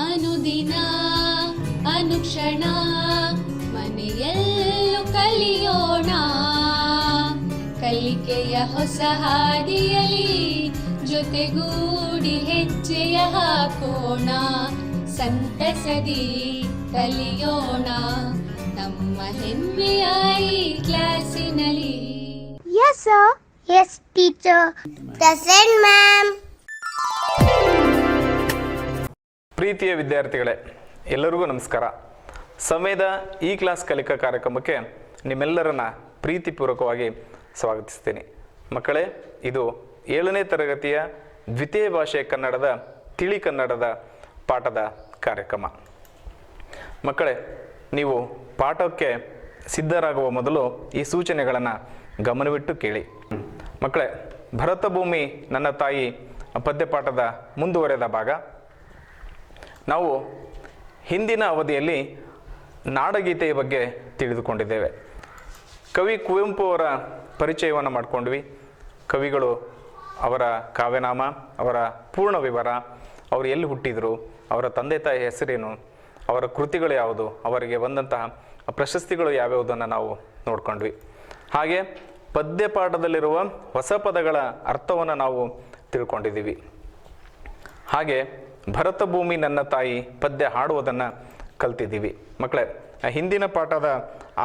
ಅನುದಿನ ಅನುಕ್ಷಣ ಮನೆಯಲ್ಲೂ ಕಲಿಯೋಣ, ಕಲಿಕೆಯ ಹೊಸ ಹಾದಿಯಲಿ ಜೊತೆಗೂಡಿ ಹೆಜ್ಜೆಯ ಹಾಕೋಣ, ಸಂತಸದಿ ಕಲಿಯೋಣ ನಮ್ಮ ಹೆಮ್ಮೆಯ ಈ ಕ್ಲಾಸಿನಲ್ಲಿ. Yes sir. Yes teacher. Present ma'am. ಪ್ರೀತಿಯ ವಿದ್ಯಾರ್ಥಿಗಳೇ, ಎಲ್ಲರಿಗೂ ನಮಸ್ಕಾರ. ಸಮಯದ ಈ ಕ್ಲಾಸ್ ಕಲಿಕಾ ಕಾರ್ಯಕ್ರಮಕ್ಕೆ ನಿಮ್ಮೆಲ್ಲರನ್ನ ಪ್ರೀತಿಪೂರ್ವಕವಾಗಿ ಸ್ವಾಗತಿಸ್ತೀನಿ. ಮಕ್ಕಳೇ, ಇದು 7ನೇ ತರಗತಿಯ ದ್ವಿತೀಯ ಭಾಷೆ ಕನ್ನಡದ ತಿಳಿ ಕನ್ನಡದ ಪಾಠದ ಕಾರ್ಯಕ್ರಮ. ಮಕ್ಕಳೇ, ನೀವು ಪಾಠಕ್ಕೆ ಸಿದ್ಧರಾಗುವ ಮೊದಲು ಈ ಸೂಚನೆಗಳನ್ನು ಗಮನವಿಟ್ಟು ಕೇಳಿ. ಮಕ್ಕಳೇ, ಭರತ ಭೂಮಿ ನನ್ನ ತಾಯಿ ಪದ್ಯಪಾಠದ ಮುಂದುವರೆದ ಭಾಗ. ನಾವು ಹಿಂದಿನ ಅವಧಿಯಲ್ಲಿ ನಾಡಗೀತೆಯ ಬಗ್ಗೆ ತಿಳಿದುಕೊಂಡಿದ್ದೇವೆ. ಕವಿ ಕುವೆಂಪು ಅವರ ಪರಿಚಯವನ್ನು ಮಾಡಿಕೊಂಡ್ವಿ. ಕವಿಗಳು, ಅವರ ಕಾವ್ಯನಾಮ, ಅವರ ಪೂರ್ಣ ವಿವರ, ಅವರು ಎಲ್ಲಿ ಹುಟ್ಟಿದರು, ಅವರ ತಂದೆ ತಾಯಿ ಹೆಸರೇನು, ಅವರ ಕೃತಿಗಳು ಯಾವುದು, ಅವರಿಗೆ ಬಂದಂತಹ ಪ್ರಶಸ್ತಿಗಳು ಯಾವ್ಯಾವುದನ್ನು ನಾವು ನೋಡ್ಕೊಂಡ್ವಿ. ಹಾಗೆ ಪದ್ಯಪಾಠದಲ್ಲಿರುವ ಹೊಸ ಪದಗಳ ಅರ್ಥವನ್ನು ನಾವು ತಿಳ್ಕೊಂಡಿದ್ದೀವಿ. ಹಾಗೆ ಭರತ ಭೂಮಿ ನನ್ನ ತಾಯಿ ಪದ್ಯ ಹಾಡುವುದನ್ನು ಕಲ್ತಿದ್ದೀವಿ. ಮಕ್ಕಳೇ, ಹಿಂದಿನ ಪಾಠದ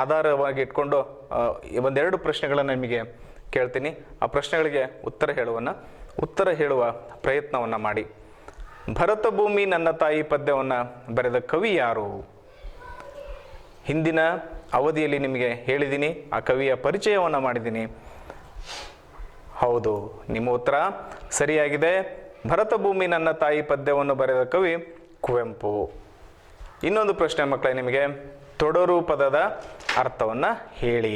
ಆಧಾರವಾಗಿ ಇಟ್ಕೊಂಡು ಒಂದೆರಡು ಪ್ರಶ್ನೆಗಳನ್ನು ನಿಮಗೆ ಕೇಳ್ತೀನಿ. ಆ ಪ್ರಶ್ನೆಗಳಿಗೆ ಉತ್ತರ ಹೇಳುವ ಪ್ರಯತ್ನವನ್ನು ಮಾಡಿ. ಭರತ ಭೂಮಿ ನನ್ನ ತಾಯಿ ಪದ್ಯವನ್ನು ಬರೆದ ಕವಿ ಯಾರು? ಹಿಂದಿನ ಅವಧಿಯಲ್ಲಿ ನಿಮಗೆ ಹೇಳಿದ್ದೀನಿ, ಆ ಕವಿಯ ಪರಿಚಯವನ್ನು ಮಾಡಿದ್ದೀನಿ. ಹೌದು, ನಿಮ್ಮ ಉತ್ತರ ಸರಿಯಾಗಿದೆ. ಭರತ ಭೂಮಿ ನನ್ನ ತಾಯಿ ಪದ್ಯವನ್ನು ಬರೆದ ಕವಿ ಕುವೆಂಪು. ಇನ್ನೊಂದು ಪ್ರಶ್ನೆ ಮಕ್ಕಳೇ ನಿಮಗೆ, ತೊಡರು ಪದದ ಅರ್ಥವನ್ನು ಹೇಳಿ.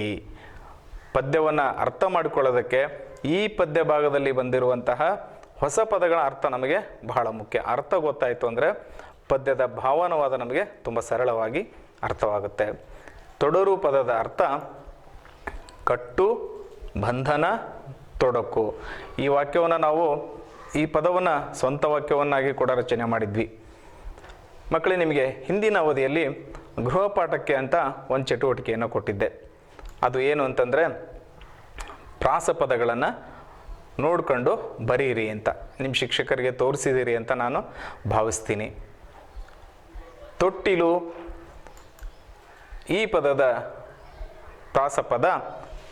ಪದ್ಯವನ್ನು ಅರ್ಥ ಮಾಡಿಕೊಳ್ಳೋದಕ್ಕೆ ಈ ಪದ್ಯ ಭಾಗದಲ್ಲಿ ಬಂದಿರುವಂತಹ ಹೊಸ ಪದಗಳ ಅರ್ಥ ನಮಗೆ ಬಹಳ ಮುಖ್ಯ. ಅರ್ಥ ಗೊತ್ತಾಯಿತು ಅಂದರೆ ಪದ್ಯದ ಭಾವನವಾದ ನಮಗೆ ತುಂಬ ಸರಳವಾಗಿ ಅರ್ಥವಾಗುತ್ತೆ. ತೊಡರು ಪದದ ಅರ್ಥ ಕಟ್ಟು, ಬಂಧನ, ತೊಡಕು. ಈ ವಾಕ್ಯವನ್ನು ನಾವು ಈ ಪದವನ್ನು ಸ್ವಂತ ವಾಕ್ಯವನ್ನಾಗಿ ಕೂಡ ರಚನೆ ಮಾಡಿದ್ವಿ. ಮಕ್ಕಳೇ, ನಿಮಗೆ ಹಿಂದಿನ ಅವಧಿಯಲ್ಲಿ ಗೃಹಪಾಠಕ್ಕೆ ಅಂತ ಒಂದು ಚಟುವಟಿಕೆಯನ್ನು ಕೊಟ್ಟಿದ್ದೆ. ಅದು ಏನು ಅಂತಂದರೆ, ಪ್ರಾಸಪದಗಳನ್ನು ನೋಡ್ಕೊಂಡು ಬರೀರಿ ಅಂತ ನಿಮ್ಮ ಶಿಕ್ಷಕರಿಗೆ ತೋರಿಸಿದಿರಿ ಅಂತ ನಾನು ಭಾವಿಸ್ತೀನಿ. ತೊಟ್ಟಿಲು ಈ ಪದದ ಪ್ರಾಸಪದ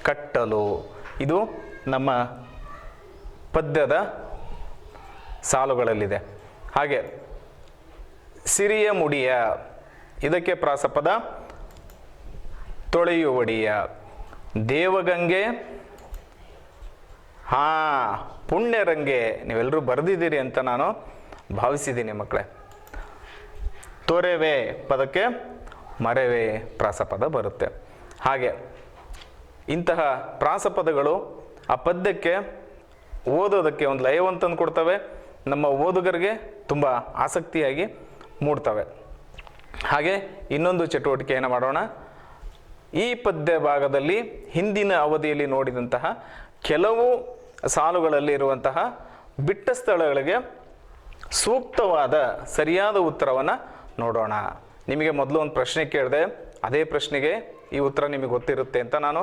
ಕಟ್ಟಲು. ಇದು ನಮ್ಮ ಪದ್ಯದ ಸಾಲುಗಳಲ್ಲಿದೆ. ಹಾಗೆ ಸಿರಿಯ ಮುಡಿಯ, ಇದಕ್ಕೆ ಪ್ರಾಸಪದ ತೊಳೆಯುವಡಿಯ. ದೇವಗಂಗೆ, ಪುಣ್ಯರಂಗೆ. ನೀವೆಲ್ಲರೂ ಬರೆದಿದ್ದೀರಿ ಅಂತ ನಾನು ಭಾವಿಸಿದ್ದೀನಿ ಮಕ್ಕಳೇ. ತೊರೆವೆ ಪದಕ್ಕೆ ಮರೆವೆ ಪ್ರಾಸಪದ ಬರುತ್ತೆ. ಹಾಗೆ ಇಂತಹ ಪ್ರಾಸಪದಗಳು ಆ ಪದ್ಯಕ್ಕೆ ಓದೋದಕ್ಕೆ ಒಂದು ಲಯವನ್ನು ತಂದು ಕೊಡ್ತವೆ, ನಮ್ಮ ಓದುಗರಿಗೆ ತುಂಬ ಆಸಕ್ತಿಯಾಗಿ ಮೂಡ್ತವೆ. ಹಾಗೆ ಇನ್ನೊಂದು ಚಟುವಟಿಕೆಯನ್ನು ಮಾಡೋಣ. ಈ ಪದ್ಯ ಭಾಗದಲ್ಲಿ ಹಿಂದಿನ ಅವಧಿಯಲ್ಲಿ ನೋಡಿದಂತಹ ಕೆಲವು ಸಾಲುಗಳಲ್ಲಿ ಇರುವಂತಹ ಬಿಟ್ಟ ಸ್ಥಳಗಳಿಗೆ ಸೂಕ್ತವಾದ ಸರಿಯಾದ ಉತ್ತರವನ್ನು ನೋಡೋಣ. ನಿಮಗೆ ಮೊದಲು ಒಂದು ಪ್ರಶ್ನೆ ಕೇಳಿದೆ, ಅದೇ ಪ್ರಶ್ನೆಗೆ ಈ ಉತ್ತರ ನಿಮಗೆ ಗೊತ್ತಿರುತ್ತೆ ಅಂತ ನಾನು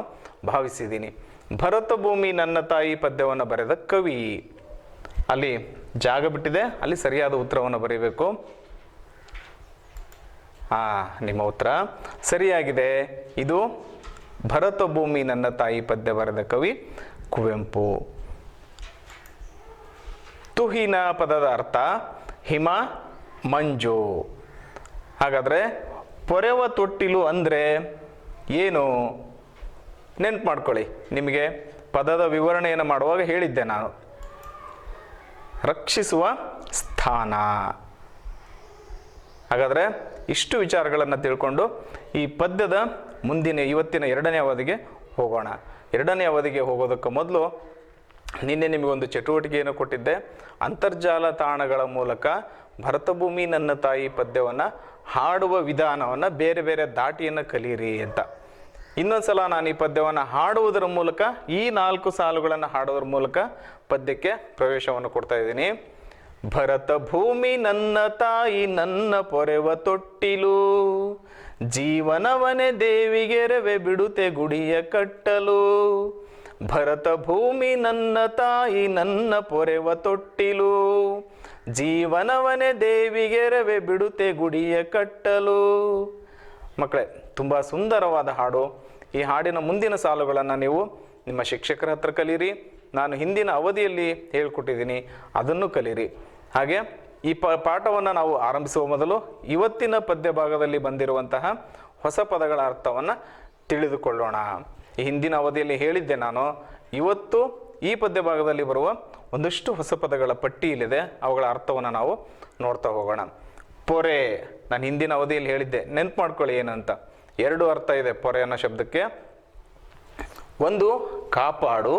ಭಾವಿಸಿದ್ದೀನಿ. ಭರತ ಭೂಮಿ ನನ್ನ ತಾಯಿ ಪದ್ಯವನ್ನು ಬರೆದ ಕವಿ, ಅಲ್ಲಿ ಜಾಗ ಬಿಟ್ಟಿದೆ, ಅಲ್ಲಿ ಸರಿಯಾದ ಉತ್ತರವನ್ನು ಬರೀಬೇಕು. ನಿಮ್ಮ ಉತ್ತರ ಸರಿಯಾಗಿದೆ. ಇದು ಭರತ ಭೂಮಿ ನನ್ನ ತಾಯಿ ಪದ್ಯ ಬರೆದ ಕವಿ ಕುವೆಂಪು. ತುಹಿನ ಪದದ ಅರ್ಥ ಹಿಮ, ಮಂಜು. ಹಾಗಾದರೆ ಪೊರೆವ ತೊಟ್ಟಿಲು ಅಂದರೆ ಏನು? ನೆನ್ಪು ಮಾಡ್ಕೊಳ್ಳಿ. ನಿಮಗೆ ಪದದ ವಿವರಣೆಯನ್ನು ಮಾಡುವಾಗ ಹೇಳಿದ್ದೆ ನಾನು, ರಕ್ಷಿಸುವ ಸ್ಥಾನ. ಹಾಗಾದರೆ ಇಷ್ಟು ವಿಚಾರಗಳನ್ನು ತಿಳ್ಕೊಂಡು ಈ ಪದ್ಯದ ಇವತ್ತಿನ 2ನೇ ಅವಧಿಗೆ ಹೋಗೋಣ. 2ನೇ ಅವಧಿಗೆ ಹೋಗೋದಕ್ಕೆ ಮೊದಲು ನಿನ್ನೆ ನಿಮಗೊಂದು ಚಟುವಟಿಕೆಯನ್ನು ಕೊಟ್ಟಿದ್ದೆ. ಅಂತರ್ಜಾಲ ತಾಣಗಳ ಮೂಲಕ ಭರತಭೂಮಿ ನನ್ನ ತಾಯಿ ಪದ್ಯವನ್ನು ಹಾಡುವ ವಿಧಾನವನ್ನು ಬೇರೆ ಬೇರೆ ದಾಟಿಯನ್ನು ಕಲೀರಿ ಅಂತ. ಇನ್ನೊಂದು ಸಲ ನಾನು ಈ ಪದ್ಯವನ್ನು ಹಾಡುವುದರ ಮೂಲಕ, ಈ 4 ಸಾಲುಗಳನ್ನು ಹಾಡೋದ್ರ ಮೂಲಕ ಪದ್ಯಕ್ಕೆ ಪ್ರವೇಶವನ್ನು ಕೊಡ್ತಾ ಇದ್ದೀನಿ. ಭರತ ಭೂಮಿ ನನ್ನ ತಾಯಿ ನನ್ನ ಪೊರೆವ ತೊಟ್ಟಿಲು, ಜೀವನವನೇ ದೇವಿಗೆರವೆ ಬಿಡುತ್ತೆ ಗುಡಿಯ ಕಟ್ಟಲು. ಭರತ ಭೂಮಿ ನನ್ನ ತಾಯಿ ನನ್ನ ಪೊರೆವ ತೊಟ್ಟಿಲು, ಜೀವನವನೇ ದೇವಿಗೆರವೆ ಬಿಡುತ್ತೆ ಗುಡಿಯ ಕಟ್ಟಲು. ಮಕ್ಕಳೇ, ತುಂಬ ಸುಂದರವಾದ ಹಾಡು. ಈ ಹಾಡಿನ ಮುಂದಿನ ಸಾಲುಗಳನ್ನು ನೀವು ನಿಮ್ಮ ಶಿಕ್ಷಕರ ಹತ್ರ ಕಲೀರಿ. ನಾನು ಹಿಂದಿನ ಅವಧಿಯಲ್ಲಿ ಹೇಳ್ಕೊಟ್ಟಿದ್ದೀನಿ, ಅದನ್ನು ಕಲೀರಿ. ಹಾಗೆ ಈ ಪಾಠವನ್ನು ನಾವು ಆರಂಭಿಸುವ ಮೊದಲು ಇವತ್ತಿನ ಪದ್ಯ ಭಾಗದಲ್ಲಿ ಬಂದಿರುವಂತಹ ಹೊಸ ಪದಗಳ ಅರ್ಥವನ್ನು ತಿಳಿದುಕೊಳ್ಳೋಣ. ಈ ಹಿಂದಿನ ಅವಧಿಯಲ್ಲಿ ಹೇಳಿದ್ದೆ ನಾನು, ಇವತ್ತು ಈ ಪದ್ಯ ಭಾಗದಲ್ಲಿ ಬರುವ ಒಂದಷ್ಟು ಹೊಸ ಪದಗಳ ಪಟ್ಟಿ ಇಲ್ಲಿದೆ, ಅವುಗಳ ಅರ್ಥವನ್ನು ನಾವು ನೋಡ್ತಾ ಹೋಗೋಣ. ಪೊರೆ, ನಾನು ಹಿಂದಿನ ಅವಧಿಯಲ್ಲಿ ಹೇಳಿದ್ದೆ, ನೆನ್ಪು ಮಾಡ್ಕೊಳ್ಳಿ ಏನಂತ. 2 ಅರ್ಥ ಇದೆ ಪೊರೆ ಅನ್ನೋ ಶಬ್ದಕ್ಕೆ. ಒಂದು ಕಾಪಾಡು,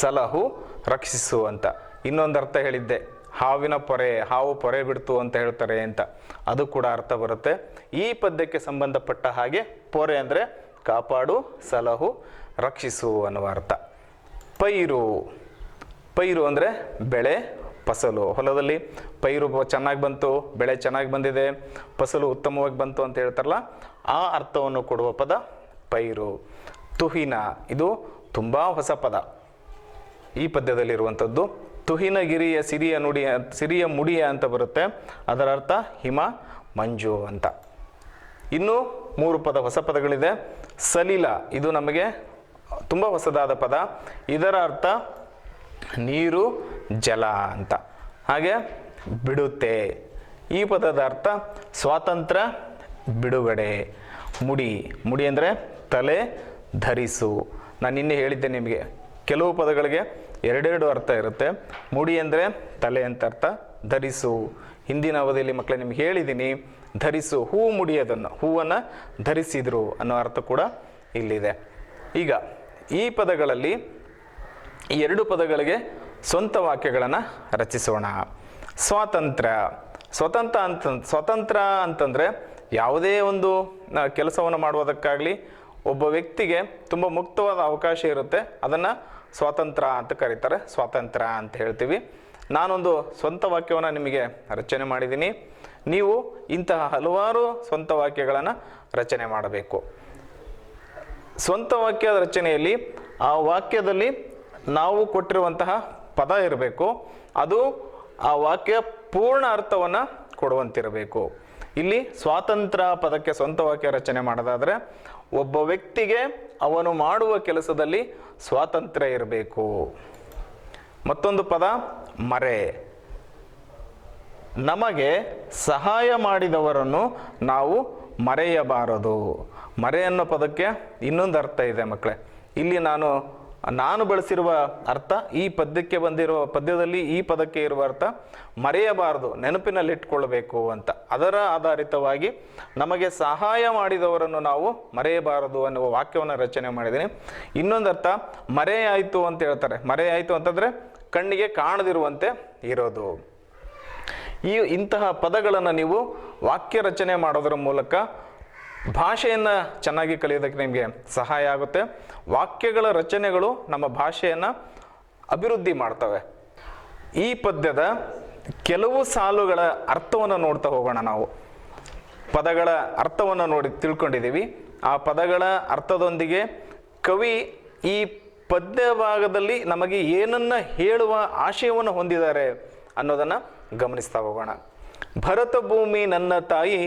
ಸಲಹು, ರಕ್ಷಿಸು ಅಂತ. ಇನ್ನೊಂದು ಅರ್ಥ ಹೇಳಿದ್ದೆ, ಹಾವಿನ ಪೊರೆ, ಹಾವು ಪೊರೆ ಬಿಡ್ತು ಅಂತ ಹೇಳ್ತಾರೆ ಅಂತ, ಅದು ಕೂಡ ಅರ್ಥ ಬರುತ್ತೆ. ಈ ಪದ್ಯಕ್ಕೆ ಸಂಬಂಧಪಟ್ಟ ಹಾಗೆ ಪೊರೆ ಅಂದರೆ ಕಾಪಾಡು, ಸಲಹು, ರಕ್ಷಿಸು ಅನ್ನುವ ಅರ್ಥ. ಪೈರು, ಪೈರು ಅಂದರೆ ಬೆಳೆ, ಫಸಲು. ಹೊಲದಲ್ಲಿ ಪೈರು ಚೆನ್ನಾಗಿ ಬಂತು, ಬೆಳೆ ಚೆನ್ನಾಗಿ ಬಂದಿದೆ, ಫಸಲು ಉತ್ತಮವಾಗಿ ಬಂತು ಅಂತ ಹೇಳ್ತಾರಲ್ಲ, ಆ ಅರ್ಥವನ್ನು ಕೊಡುವ ಪದ ಪೈರು. ತುಹಿನ, ಇದು ತುಂಬ ಹೊಸ ಪದ ಈ ಪದ್ಯದಲ್ಲಿರುವಂಥದ್ದು. ತುಹಿನಗಿರಿಯ ಸಿರಿಯ ಮುಡಿಯ ಅಂತ ಬರುತ್ತೆ, ಅದರ ಅರ್ಥ ಹಿಮ, ಮಂಜು ಅಂತ. ಇನ್ನು 3 ಪದ ಹೊಸ ಪದಗಳಿದೆ. ಸಲಿಲ, ಇದು ನಮಗೆ ತುಂಬ ಹೊಸದಾದ ಪದ, ಇದರ ಅರ್ಥ ನೀರು, ಜಲ ಅಂತ. ಹಾಗೆ ಬಿಡುತ್ತೆ, ಈ ಪದದ ಅರ್ಥ ಸ್ವಾತಂತ್ರ್ಯ, ಬಿಡುಗಡೆ. ಮುಡಿ, ಮುಡಿ ಅಂದರೆ ತಲೆ, ಧರಿಸು. ನಾನು ನಿನ್ನೆ ಹೇಳಿದ್ದೆ ನಿಮಗೆ, ಕೆಲವು ಪದಗಳಿಗೆ 2 ಅರ್ಥ ಇರುತ್ತೆ. ಮುಡಿ ಅಂದರೆ ತಲೆ ಅಂತ ಅರ್ಥ, ಧರಿಸು ಹಿಂದಿನ ಅವಧಿಯಲ್ಲಿ ಮಕ್ಕಳೇ ನಿಮ್ಗೆ ಹೇಳಿದ್ದೀನಿ, ಧರಿಸು, ಹೂವು ಮುಡಿಯೋದನ್ನು, ಹೂವನ್ನು ಧರಿಸಿದ್ರು ಅನ್ನೋ ಅರ್ಥ ಕೂಡ ಇಲ್ಲಿದೆ. ಈಗ ಈ ಪದಗಳಲ್ಲಿ ಈ 2 ಪದಗಳಿಗೆ ಸ್ವಂತ ವಾಕ್ಯಗಳನ್ನು ರಚಿಸೋಣ. ಸ್ವಾತಂತ್ರ್ಯ, ಸ್ವತಂತ್ರ ಅಂತಂದರೆ ಯಾವುದೇ ಒಂದು ಕೆಲಸವನ್ನು ಮಾಡುವುದಕ್ಕಾಗಲಿ ಒಬ್ಬ ವ್ಯಕ್ತಿಗೆ ತುಂಬ ಮುಕ್ತವಾದ ಅವಕಾಶ ಇರುತ್ತೆ, ಅದನ್ನು ಸ್ವಾತಂತ್ರ್ಯ ಅಂತ ಕರೀತಾರೆ, ಸ್ವಾತಂತ್ರ್ಯ ಅಂತ ಹೇಳ್ತೀವಿ. ನಾನೊಂದು ಸ್ವಂತ ವಾಕ್ಯವನ್ನು ನಿಮಗೆ ರಚನೆ ಮಾಡಿದ್ದೀನಿ. ನೀವು ಇಂತಹ ಹಲವಾರು ಸ್ವಂತ ವಾಕ್ಯಗಳನ್ನು ರಚನೆ ಮಾಡಬೇಕು. ಸ್ವಂತ ವಾಕ್ಯದ ರಚನೆಯಲ್ಲಿ ಆ ವಾಕ್ಯದಲ್ಲಿ ನಾವು ಕೊಟ್ಟಿರುವಂತಹ ಪದ ಇರಬೇಕು, ಅದು ಆ ವಾಕ್ಯ ಪೂರ್ಣ ಅರ್ಥವನ್ನು ಕೊಡುವಂತಿರಬೇಕು. ಇಲ್ಲಿ ಸ್ವಾತಂತ್ರ್ಯ ಪದಕ್ಕೆ ಸ್ವಂತ ವಾಕ್ಯ ರಚನೆ ಮಾಡೋದಾದರೆ ಒಬ್ಬ ವ್ಯಕ್ತಿಗೆ ಅವನು ಮಾಡುವ ಕೆಲಸದಲ್ಲಿ ಸ್ವಾತಂತ್ರ್ಯ ಇರಬೇಕು. ಮತ್ತೊಂದು ಪದ ಮರೆ, ನಮಗೆ ಸಹಾಯ ಮಾಡಿದವರನ್ನು ನಾವು ಮರೆಯಬಾರದು. ಮರೆ ಅನ್ನೋ ಪದಕ್ಕೆ ಇನ್ನೊಂದು ಅರ್ಥ ಇದೆ ಮಕ್ಕಳೇ. ಇಲ್ಲಿ ನಾನು ಬಳಸಿರುವ ಅರ್ಥ, ಈ ಪದ್ಯಕ್ಕೆ ಬಂದಿರುವ ಪದ್ಯದಲ್ಲಿ ಈ ಪದಕ್ಕೆ ಇರುವ ಅರ್ಥ ಮರೆಯಬಾರದು, ನೆನಪಿನಲ್ಲಿಟ್ಕೊಳ್ಬೇಕು ಅಂತ. ಅದರ ಆಧಾರಿತವಾಗಿ ನಮಗೆ ಸಹಾಯ ಮಾಡಿದವರನ್ನು ನಾವು ಮರೆಯಬಾರದು ಅನ್ನುವ ವಾಕ್ಯವನ್ನು ರಚನೆ ಮಾಡಿದ್ದೀನಿ. ಇನ್ನೊಂದು ಅರ್ಥ ಮರೆಯಾಯಿತು ಅಂತ ಹೇಳ್ತಾರೆ. ಮರೆಯಾಯಿತು ಅಂತಂದರೆ ಕಣ್ಣಿಗೆ ಕಾಣದಿರುವಂತೆ ಇರೋದು. ಇಂತಹ ಪದಗಳನ್ನು ನೀವು ವಾಕ್ಯ ರಚನೆ ಮಾಡೋದರ ಮೂಲಕ ಭಾಷೆಯನ್ನು ಚೆನ್ನಾಗಿ ಕಲಿಯೋದಕ್ಕೆ ನಿಮಗೆ ಸಹಾಯ ಆಗುತ್ತೆ. ವಾಕ್ಯಗಳ ರಚನೆಗಳು ನಮ್ಮ ಭಾಷೆಯನ್ನು ಅಭಿವೃದ್ಧಿ ಮಾಡ್ತವೆ. ಈ ಪದ್ಯದ ಕೆಲವು ಸಾಲುಗಳ ಅರ್ಥವನ್ನು ನೋಡ್ತಾ ಹೋಗೋಣ. ನಾವು ಪದಗಳ ಅರ್ಥವನ್ನು ತಿಳ್ಕೊಂಡಿದ್ದೀವಿ. ಆ ಪದಗಳ ಅರ್ಥದೊಂದಿಗೆ ಕವಿ ಈ ಪದ್ಯ ಭಾಗದಲ್ಲಿ ನಮಗೆ ಏನನ್ನ ಹೇಳುವ ಆಶಯವನ್ನು ಹೊಂದಿದ್ದಾರೆ ಅನ್ನೋದನ್ನು ಗಮನಿಸ್ತಾ ಹೋಗೋಣ. ಭರತ ಭೂಮಿ ನನ್ನ ತಾಯಿ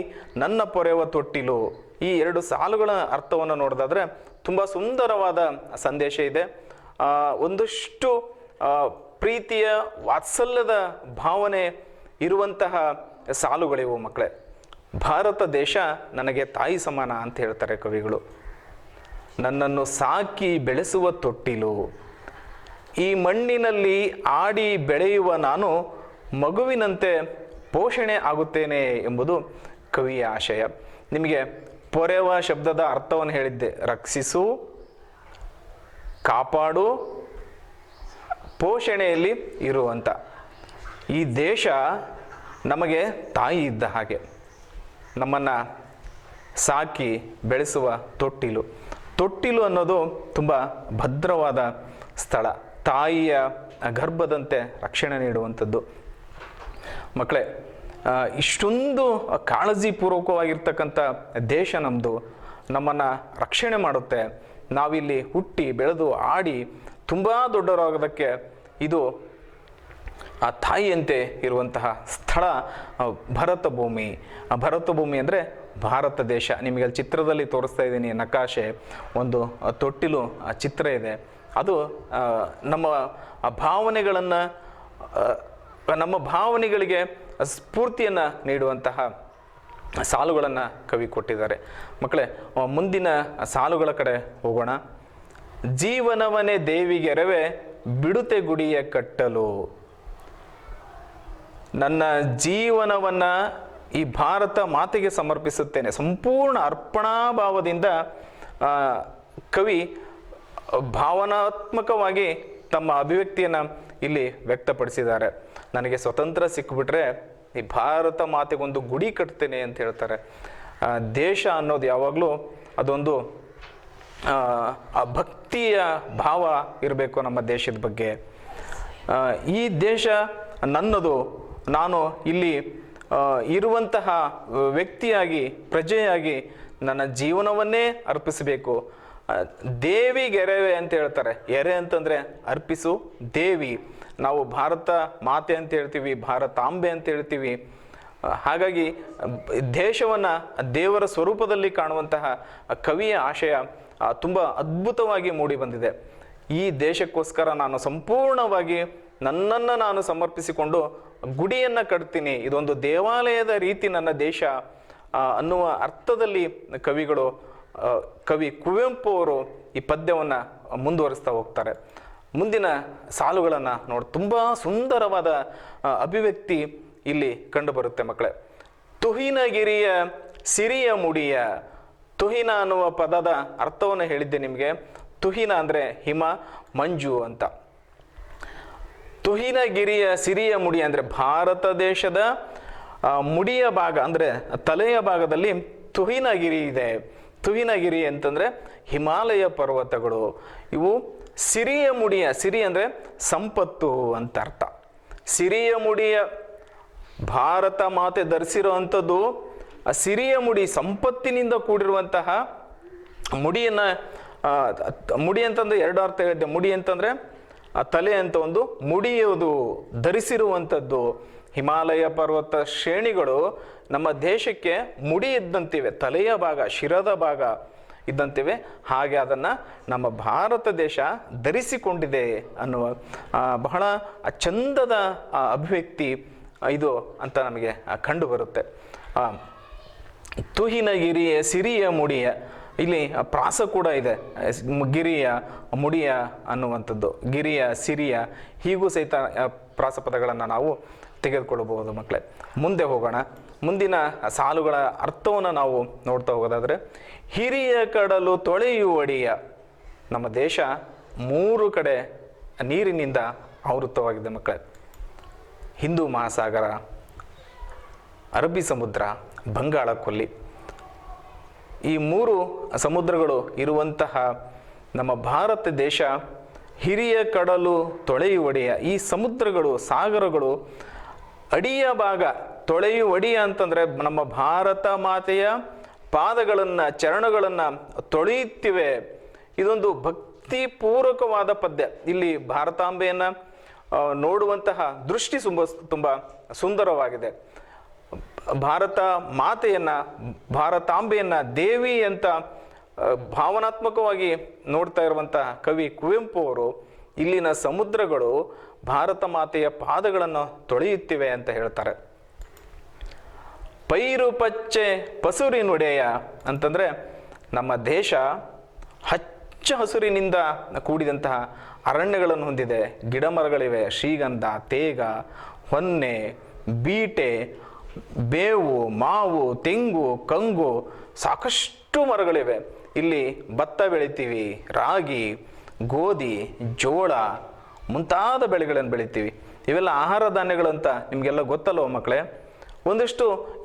ನನ್ನ ಪೊರೆವ ತೊಟ್ಟಿಲು, ಈ 2 ಸಾಲುಗಳ ಅರ್ಥವನ್ನು ನೋಡೋದಾದ್ರೆ ತುಂಬ ಸುಂದರವಾದ ಸಂದೇಶ ಇದೆ. ಒಂದಷ್ಟು ಪ್ರೀತಿಯ ವಾತ್ಸಲ್ಯದ ಭಾವನೆ ಇರುವಂತಹ ಸಾಲುಗಳಿವು ಮಕ್ಕಳೇ. ಭಾರತ ದೇಶ ನನಗೆ ತಾಯಿ ಸಮಾನ ಅಂತ ಹೇಳ್ತಾರೆ ಕವಿಗಳು. ನನ್ನನ್ನು ಸಾಕಿ ಬೆಳೆಸುವ ತೊಟ್ಟಿಲು, ಈ ಮಣ್ಣಿನಲ್ಲಿ ಆಡಿ ಬೆಳೆಯುವ ನಾನು ಮಗುವಿನಂತೆ ಪೋಷಣೆ ಆಗುತ್ತೇನೆ ಎಂಬುದು ಕವಿಯ ಆಶಯ. ನಿಮಗೆ ಪೊರೆವ ಶಬ್ದದ ಅರ್ಥವನ್ನು ಹೇಳಿದ್ದೆ, ರಕ್ಷಿಸು, ಕಾಪಾಡು, ಪೋಷಣೆಯಲ್ಲಿ ಇರುವಂತ. ಈ ದೇಶ ನಮಗೆ ತಾಯಿ ಇದ್ದ ಹಾಗೆ, ನಮ್ಮನ್ನು ಸಾಕಿ ಬೆಳೆಸುವ ತೊಟ್ಟಿಲು. ತೊಟ್ಟಿಲು ಅನ್ನೋದು ತುಂಬ ಭದ್ರವಾದ ಸ್ಥಳ, ತಾಯಿಯ ಗರ್ಭದಂತೆ ರಕ್ಷಣೆ ನೀಡುವಂಥದ್ದು. ಮಕ್ಕಳೇ, ಇಷ್ಟೊಂದು ಕಾಳಜಿಪೂರ್ವಕವಾಗಿರ್ತಕ್ಕಂಥ ದೇಶ ನಮ್ಮದು, ನಮ್ಮನ್ನು ರಕ್ಷಣೆ ಮಾಡುತ್ತೆ. ನಾವಿಲ್ಲಿ ಹುಟ್ಟಿ ಬೆಳೆದು ಆಡಿ ತುಂಬ ದೊಡ್ಡವರಾಗೋದಕ್ಕೆ ಇದು ಆ ತಾಯಿಯಂತೆ ಇರುವಂತಹ ಸ್ಥಳ ಭರತ ಭೂಮಿ. ಭರತ ಭೂಮಿ ಅಂದರೆ ಭಾರತ ದೇಶ. ನಿಮಗೆ ಅಲ್ಲಿ ಚಿತ್ರದಲ್ಲಿ ತೋರಿಸ್ತಾ ಇದ್ದೀನಿ ನಕಾಶೆ, ಒಂದು ತೊಟ್ಟಿಲು ಚಿತ್ರ ಇದೆ. ಅದು ನಮ್ಮ ಭಾವನೆಗಳನ್ನು, ನಮ್ಮ ಭಾವನೆಗಳಿಗೆ ಸ್ಫೂರ್ತಿಯನ್ನು ನೀಡುವಂತಹ ಸಾಲುಗಳನ್ನು ಕವಿ ಕೊಟ್ಟಿದ್ದಾರೆ. ಮಕ್ಕಳೇ, ಮುಂದಿನ ಸಾಲುಗಳ ಕಡೆ ಹೋಗೋಣ. ಜೀವನವನೇ ದೇವಿಗೆರವೆ ಬಿಡುತೆ ಗುಡಿಯ ಕಟ್ಟಲು. ನನ್ನ ಜೀವನವನ್ನು ಈ ಭಾರತ ಮಾತೆಗೆ ಸಮರ್ಪಿಸುತ್ತೇನೆ. ಸಂಪೂರ್ಣ ಅರ್ಪಣಾಭಾವದಿಂದ ಕವಿ ಭಾವನಾತ್ಮಕವಾಗಿ ತಮ್ಮ ಅಭಿವ್ಯಕ್ತಿಯನ್ನು ಇಲ್ಲಿ ವ್ಯಕ್ತಪಡಿಸಿದ್ದಾರೆ. ನನಗೆ ಸ್ವತಂತ್ರ ಸಿಕ್ಕಿಬಿಟ್ರೆ ಈ ಭಾರತ ಮಾತೆಗೊಂದು ಗುಡಿ ಕಟ್ತೇನೆ ಅಂತ ಹೇಳ್ತಾರೆ. ದೇಶ ಅನ್ನೋದು ಯಾವಾಗಲೂ ಅದೊಂದು ಭಕ್ತಿಯ ಭಾವ ಇರಬೇಕು ನಮ್ಮ ದೇಶದ ಬಗ್ಗೆ. ಈ ದೇಶ ನನ್ನದು, ನಾನು ಇಲ್ಲಿ ಇರುವಂತಹ ವ್ಯಕ್ತಿಯಾಗಿ, ಪ್ರಜೆಯಾಗಿ ನನ್ನ ಜೀವನವನ್ನೇ ಅರ್ಪಿಸಬೇಕು. ದೇವಿಗೆರವೆ ಅಂತ ಹೇಳ್ತಾರೆ. ಎರೆ ಅಂತಂದರೆ ಅರ್ಪಿಸು, ದೇವಿ. ನಾವು ಭಾರತ ಮಾತೆ ಅಂತ ಹೇಳ್ತೀವಿ, ಭಾರತಾಂಬೆ ಅಂತ ಹೇಳ್ತೀವಿ. ಹಾಗಾಗಿ ದೇಶವನ್ನು ದೇವರ ಸ್ವರೂಪದಲ್ಲಿ ಕಾಣುವಂತಹ ಕವಿಯ ಆಶಯ ತುಂಬ ಅದ್ಭುತವಾಗಿ ಮೂಡಿ ಬಂದಿದೆ. ಈ ದೇಶಕ್ಕೋಸ್ಕರ ನಾನು ಸಂಪೂರ್ಣವಾಗಿ ನನ್ನನ್ನು ನಾನು ಸಮರ್ಪಿಸಿಕೊಂಡು ಗುಡಿಯನ್ನು ಕಟ್ತೀನಿ, ಇದೊಂದು ದೇವಾಲಯದ ರೀತಿ ನನ್ನ ದೇಶ ಅನ್ನುವ ಅರ್ಥದಲ್ಲಿ ಕವಿ ಕುವೆಂಪು ಅವರು ಈ ಪದ್ಯವನ್ನು ಮುಂದುವರಿಸ್ತಾ ಹೋಗ್ತಾರೆ. ಮುಂದಿನ ಸಾಲುಗಳನ್ನು ನೋಡಿ ತುಂಬ ಸುಂದರವಾದ ಅಭಿವ್ಯಕ್ತಿ ಇಲ್ಲಿ ಕಂಡುಬರುತ್ತೆ ಮಕ್ಕಳೇ. ತುಹಿನಗಿರಿಯ ಸಿರಿಯ ಮುಡಿಯ. ತುಹಿನ ಅನ್ನುವ ಪದದ ಅರ್ಥವನ್ನು ಹೇಳಿದ್ದೆ ನಿಮಗೆ. ತುಹಿನ ಅಂದರೆ ಹಿಮ, ಮಂಜು ಅಂತ. ತುಹಿನಗಿರಿಯ ಸಿರಿಯ ಮುಡಿ ಅಂದರೆ ಭಾರತ ದೇಶದ ಮುಡಿಯ ಭಾಗ ಅಂದರೆ ತಲೆಯ ಭಾಗದಲ್ಲಿ ತುಹಿನಗಿರಿ ಇದೆ. ತುಹಿನಗಿರಿ ಅಂತಂದರೆ ಹಿಮಾಲಯ ಪರ್ವತಗಳು. ಇವು ಸಿರಿಯ ಮುಡಿಯ, ಸಿರಿ ಅಂದರೆ ಸಂಪತ್ತು ಅಂತ ಅರ್ಥ. ಸಿರಿಯ ಮುಡಿಯ ಭಾರತ ಮಾತೆ ಧರಿಸಿರೋ ಅಂಥದ್ದು ಆ ಸಿರಿಯ ಮುಡಿ, ಸಂಪತ್ತಿನಿಂದ ಕೂಡಿರುವಂತಹ ಮುಡಿಯನ್ನು, ಮುಡಿ ಅಂತಂದರೆ ಎರಡು ಅರ್ಥ ಹೇಳಿದ್ದೆ. ಮುಡಿ ಅಂತಂದರೆ ಆ ತಲೆ ಅಂತ ಒಂದು, ಮುಡಿಯೋದು ಧರಿಸಿರುವಂಥದ್ದು. ಹಿಮಾಲಯ ಪರ್ವತ ಶ್ರೇಣಿಗಳು ನಮ್ಮ ದೇಶಕ್ಕೆ ಮುಡಿ ಇದ್ದಂತಿವೆ, ತಲೆಯ ಭಾಗ, ಶಿರದ ಭಾಗ ಇದ್ದಂತಿವೆ. ಹಾಗೆ ಅದನ್ನು ನಮ್ಮ ಭಾರತ ದೇಶ ಧರಿಸಿಕೊಂಡಿದೆ ಅನ್ನುವ ಬಹಳ ಚಂದದ ಅಭಿವ್ಯಕ್ತಿ ಇದು ಅಂತ ನಮಗೆ ಕಂಡು ಬರುತ್ತೆ. ತುಹಿನಗಿರಿಯ ಸಿರಿಯ ಮುಡಿಯ, ಇಲ್ಲಿ ಪ್ರಾಸ ಕೂಡ ಇದೆ. ಗಿರಿಯ, ಮುಡಿಯ ಅನ್ನುವಂಥದ್ದು, ಗಿರಿಯ, ಸಿರಿಯ, ಹೀಗೂ ಸಹಿತ ಪ್ರಾಸಪದಗಳನ್ನು ನಾವು ತೆಗೆದುಕೊಳ್ಳಬಹುದು ಮಕ್ಕಳೇ. ಮುಂದೆ ಹೋಗೋಣ. ಮುಂದಿನ ಸಾಲುಗಳ ಅರ್ಥವನ್ನು ನಾವು ನೋಡ್ತಾ ಹೋಗೋದಾದರೆ, ಹಿರಿಯ ಕಡಲು ತೊಳೆಯುವಡಿಯ. ನಮ್ಮ ದೇಶ 3 ಕಡೆ ನೀರಿನಿಂದ ಆವೃತವಾಗಿದೆ ಮಕ್ಕಳೇ. ಹಿಂದೂ ಮಹಾಸಾಗರ, ಅರಬ್ಬಿ ಸಮುದ್ರ, ಬಂಗಾಳ ಕೊಲ್ಲಿ. ಈ 3 ಸಮುದ್ರಗಳು ಇರುವಂತಹ ನಮ್ಮ ಭಾರತ ದೇಶ ಹಿರಿಯ ಕಡಲು ತೊಳೆಯುವಡಿಯ. ಈ ಸಮುದ್ರಗಳು, ಸಾಗರಗಳು ಅಡಿಯ ಭಾಗ, ತೊಳೆಯುವಡಿಯ ಅಂತಂದರೆ ನಮ್ಮ ಭಾರತ ಮಾತೆಯ ಪಾದಗಳನ್ನು, ಚರಣಗಳನ್ನು ತೊಳೆಯುತ್ತಿವೆ. ಇದೊಂದು ಭಕ್ತಿಪೂರ್ವಕವಾದ ಪದ್ಯ. ಇಲ್ಲಿ ಭಾರತಾಂಬೆಯನ್ನು ನೋಡುವಂತಹ ದೃಷ್ಟಿ ತುಂಬ ಸುಂದರವಾಗಿದೆ. ಭಾರತ ಮಾತೆಯನ್ನು, ಭಾರತಾಂಬೆಯನ್ನು ದೇವಿ ಅಂತ ಭಾವನಾತ್ಮಕವಾಗಿ ನೋಡ್ತಾ ಇರುವಂತಹ ಕವಿ ಕುವೆಂಪು ಅವರು ಇಲ್ಲಿನ ಸಮುದ್ರಗಳು ಭಾರತ ಮಾತೆಯ ಪಾದಗಳನ್ನು ತೊಳೆಯುತ್ತಿವೆ ಅಂತ ಹೇಳ್ತಾರೆ. ಪೈರು ಪಚ್ಚೆ ಪಸುರಿನುಡೆಯ ಅಂತಂದರೆ ನಮ್ಮ ದೇಶ ಹಚ್ಚ ಹಸುರಿನಿಂದ ಕೂಡಿದಂತಹ ಅರಣ್ಯಗಳನ್ನು ಹೊಂದಿದೆ. ಗಿಡ ಮರಗಳಿವೆ, ಶ್ರೀಗಂಧ, ತೇಗ, ಹೊನ್ನೆ, ಬೀಟೆ, ಬೇವು, ಮಾವು, ತೆಂಗು, ಕಂಗು, ಸಾಕಷ್ಟು ಮರಗಳಿವೆ. ಇಲ್ಲಿ ಭತ್ತ ಬೆಳಿತೀವಿ, ರಾಗಿ, ಗೋಧಿ, ಜೋಳ ಮುಂತಾದ ಬೆಳೆಗಳನ್ನು ಬೆಳಿತೀವಿ. ಇವೆಲ್ಲ ಆಹಾರ ಧಾನ್ಯಗಳಂತ ನಿಮಗೆಲ್ಲ ಗೊತ್ತಲ್ವ ಮಕ್ಕಳೇ.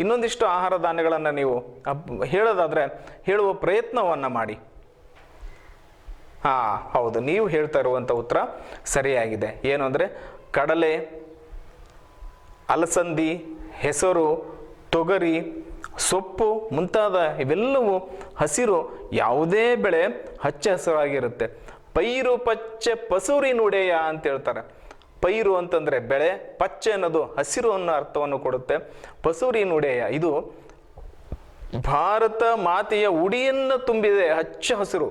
ಇನ್ನೊಂದಿಷ್ಟು ಆಹಾರ ಧಾನ್ಯಗಳನ್ನು ನೀವು ಹೇಳೋದಾದರೆ ಹೇಳುವ ಪ್ರಯತ್ನವನ್ನು ಮಾಡಿ. ಹೌದು, ನೀವು ಹೇಳ್ತಾ ಇರುವಂಥ ಉತ್ತರ ಸರಿಯಾಗಿದೆ. ಏನು ಅಂದರೆ ಕಡಲೆ, ಅಲಸಂದಿ, ಹೆಸರು, ತೊಗರಿ, ಸೊಪ್ಪು ಮುಂತಾದ ಇವೆಲ್ಲವೂ ಹಸಿರು. ಯಾವುದೇ ಬೆಳೆ ಹಚ್ಚ ಹಸಿರಾಗಿರುತ್ತೆ. ಪೈರು ಪಚ್ಚೆ ಪಸುರಿನುಡೆಯ ಅಂತ ಹೇಳ್ತಾರೆ. ಪೈರು ಅಂತಂದರೆ ಬೆಳೆ, ಪಚ್ಚೆ ಅನ್ನೋದು ಹಸಿರು ಅನ್ನೋ ಅರ್ಥವನ್ನು ಕೊಡುತ್ತೆ. ಪಸುರಿನುಡೆಯ ಇದು ಭಾರತ ಮಾತೆಯ ಉಡಿಯನ್ನು ತುಂಬಿದೆ. ಹಚ್ಚ ಹಸಿರು.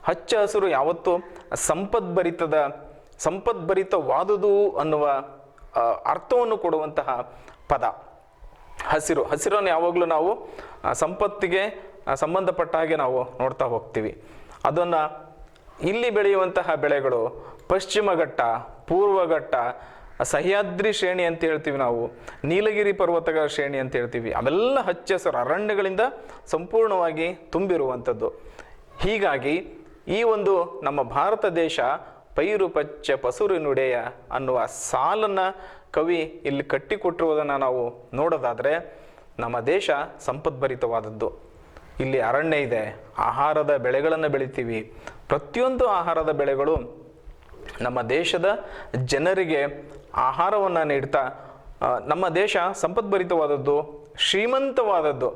ಹಚ್ಚ ಹಸಿರು ಯಾವತ್ತೂ ಸಂಪದ್ಭರಿತವಾದುದು ಅನ್ನುವ ಅರ್ಥವನ್ನು ಕೊಡುವಂತಹ ಪದ ಹಸಿರು. ಹಸಿರನ್ನು ಯಾವಾಗಲೂ ನಾವು ಸಂಪತ್ತಿಗೆ ಸಂಬಂಧಪಟ್ಟ ಹಾಗೆ ನಾವು ನೋಡ್ತಾ ಹೋಗ್ತೀವಿ. ಅದನ್ನು ಇಲ್ಲಿ ಬೆಳೆಯುವಂತಹ ಬೆಳೆಗಳು ಪಶ್ಚಿಮ ಘಟ್ಟ, ಪೂರ್ವ ಘಟ್ಟ, ಸಹ್ಯಾದ್ರಿ ಶ್ರೇಣಿ ಅಂತ ಹೇಳ್ತೀವಿ ನಾವು, ನೀಲಗಿರಿ ಪರ್ವತಗಳ ಶ್ರೇಣಿ ಅಂತ ಹೇಳ್ತೀವಿ. ಅವೆಲ್ಲ ಹಚ್ಚ ಹಸಿರು ಅರಣ್ಯಗಳಿಂದ ಸಂಪೂರ್ಣವಾಗಿ ತುಂಬಿರುವಂಥದ್ದು. ಹೀಗಾಗಿ ಈ ಒಂದು ನಮ್ಮ ಭಾರತ ದೇಶ ಪೈರು ಪಚ್ಚೆ ಪಸುರಿನುಡೆಯ ಅನ್ನುವ ಸಾಲನ್ನು ಕವಿ ಇಲ್ಲಿ ಕಟ್ಟಿಕೊಟ್ಟಿರುವುದನ್ನು ನಾವು ನೋಡೋದಾದರೆ ನಮ್ಮ ದೇಶ ಸಂಪದ್ಭರಿತವಾದದ್ದು. ಇಲ್ಲಿ ಅರಣ್ಯ ಇದೆ, ಆಹಾರದ ಬೆಳೆಗಳನ್ನು ಬೆಳಿತೀವಿ. ಪ್ರತಿಯೊಂದು ಆಹಾರದ ಬೆಳೆಗಳು ನಮ್ಮ ದೇಶದ ಜನರಿಗೆ ಆಹಾರವನ್ನು ನೀಡ್ತಾ ನಮ್ಮ ದೇಶ ಸಂಪದ್ಭರಿತವಾದದ್ದು, ಶ್ರೀಮಂತವಾದದ್ದು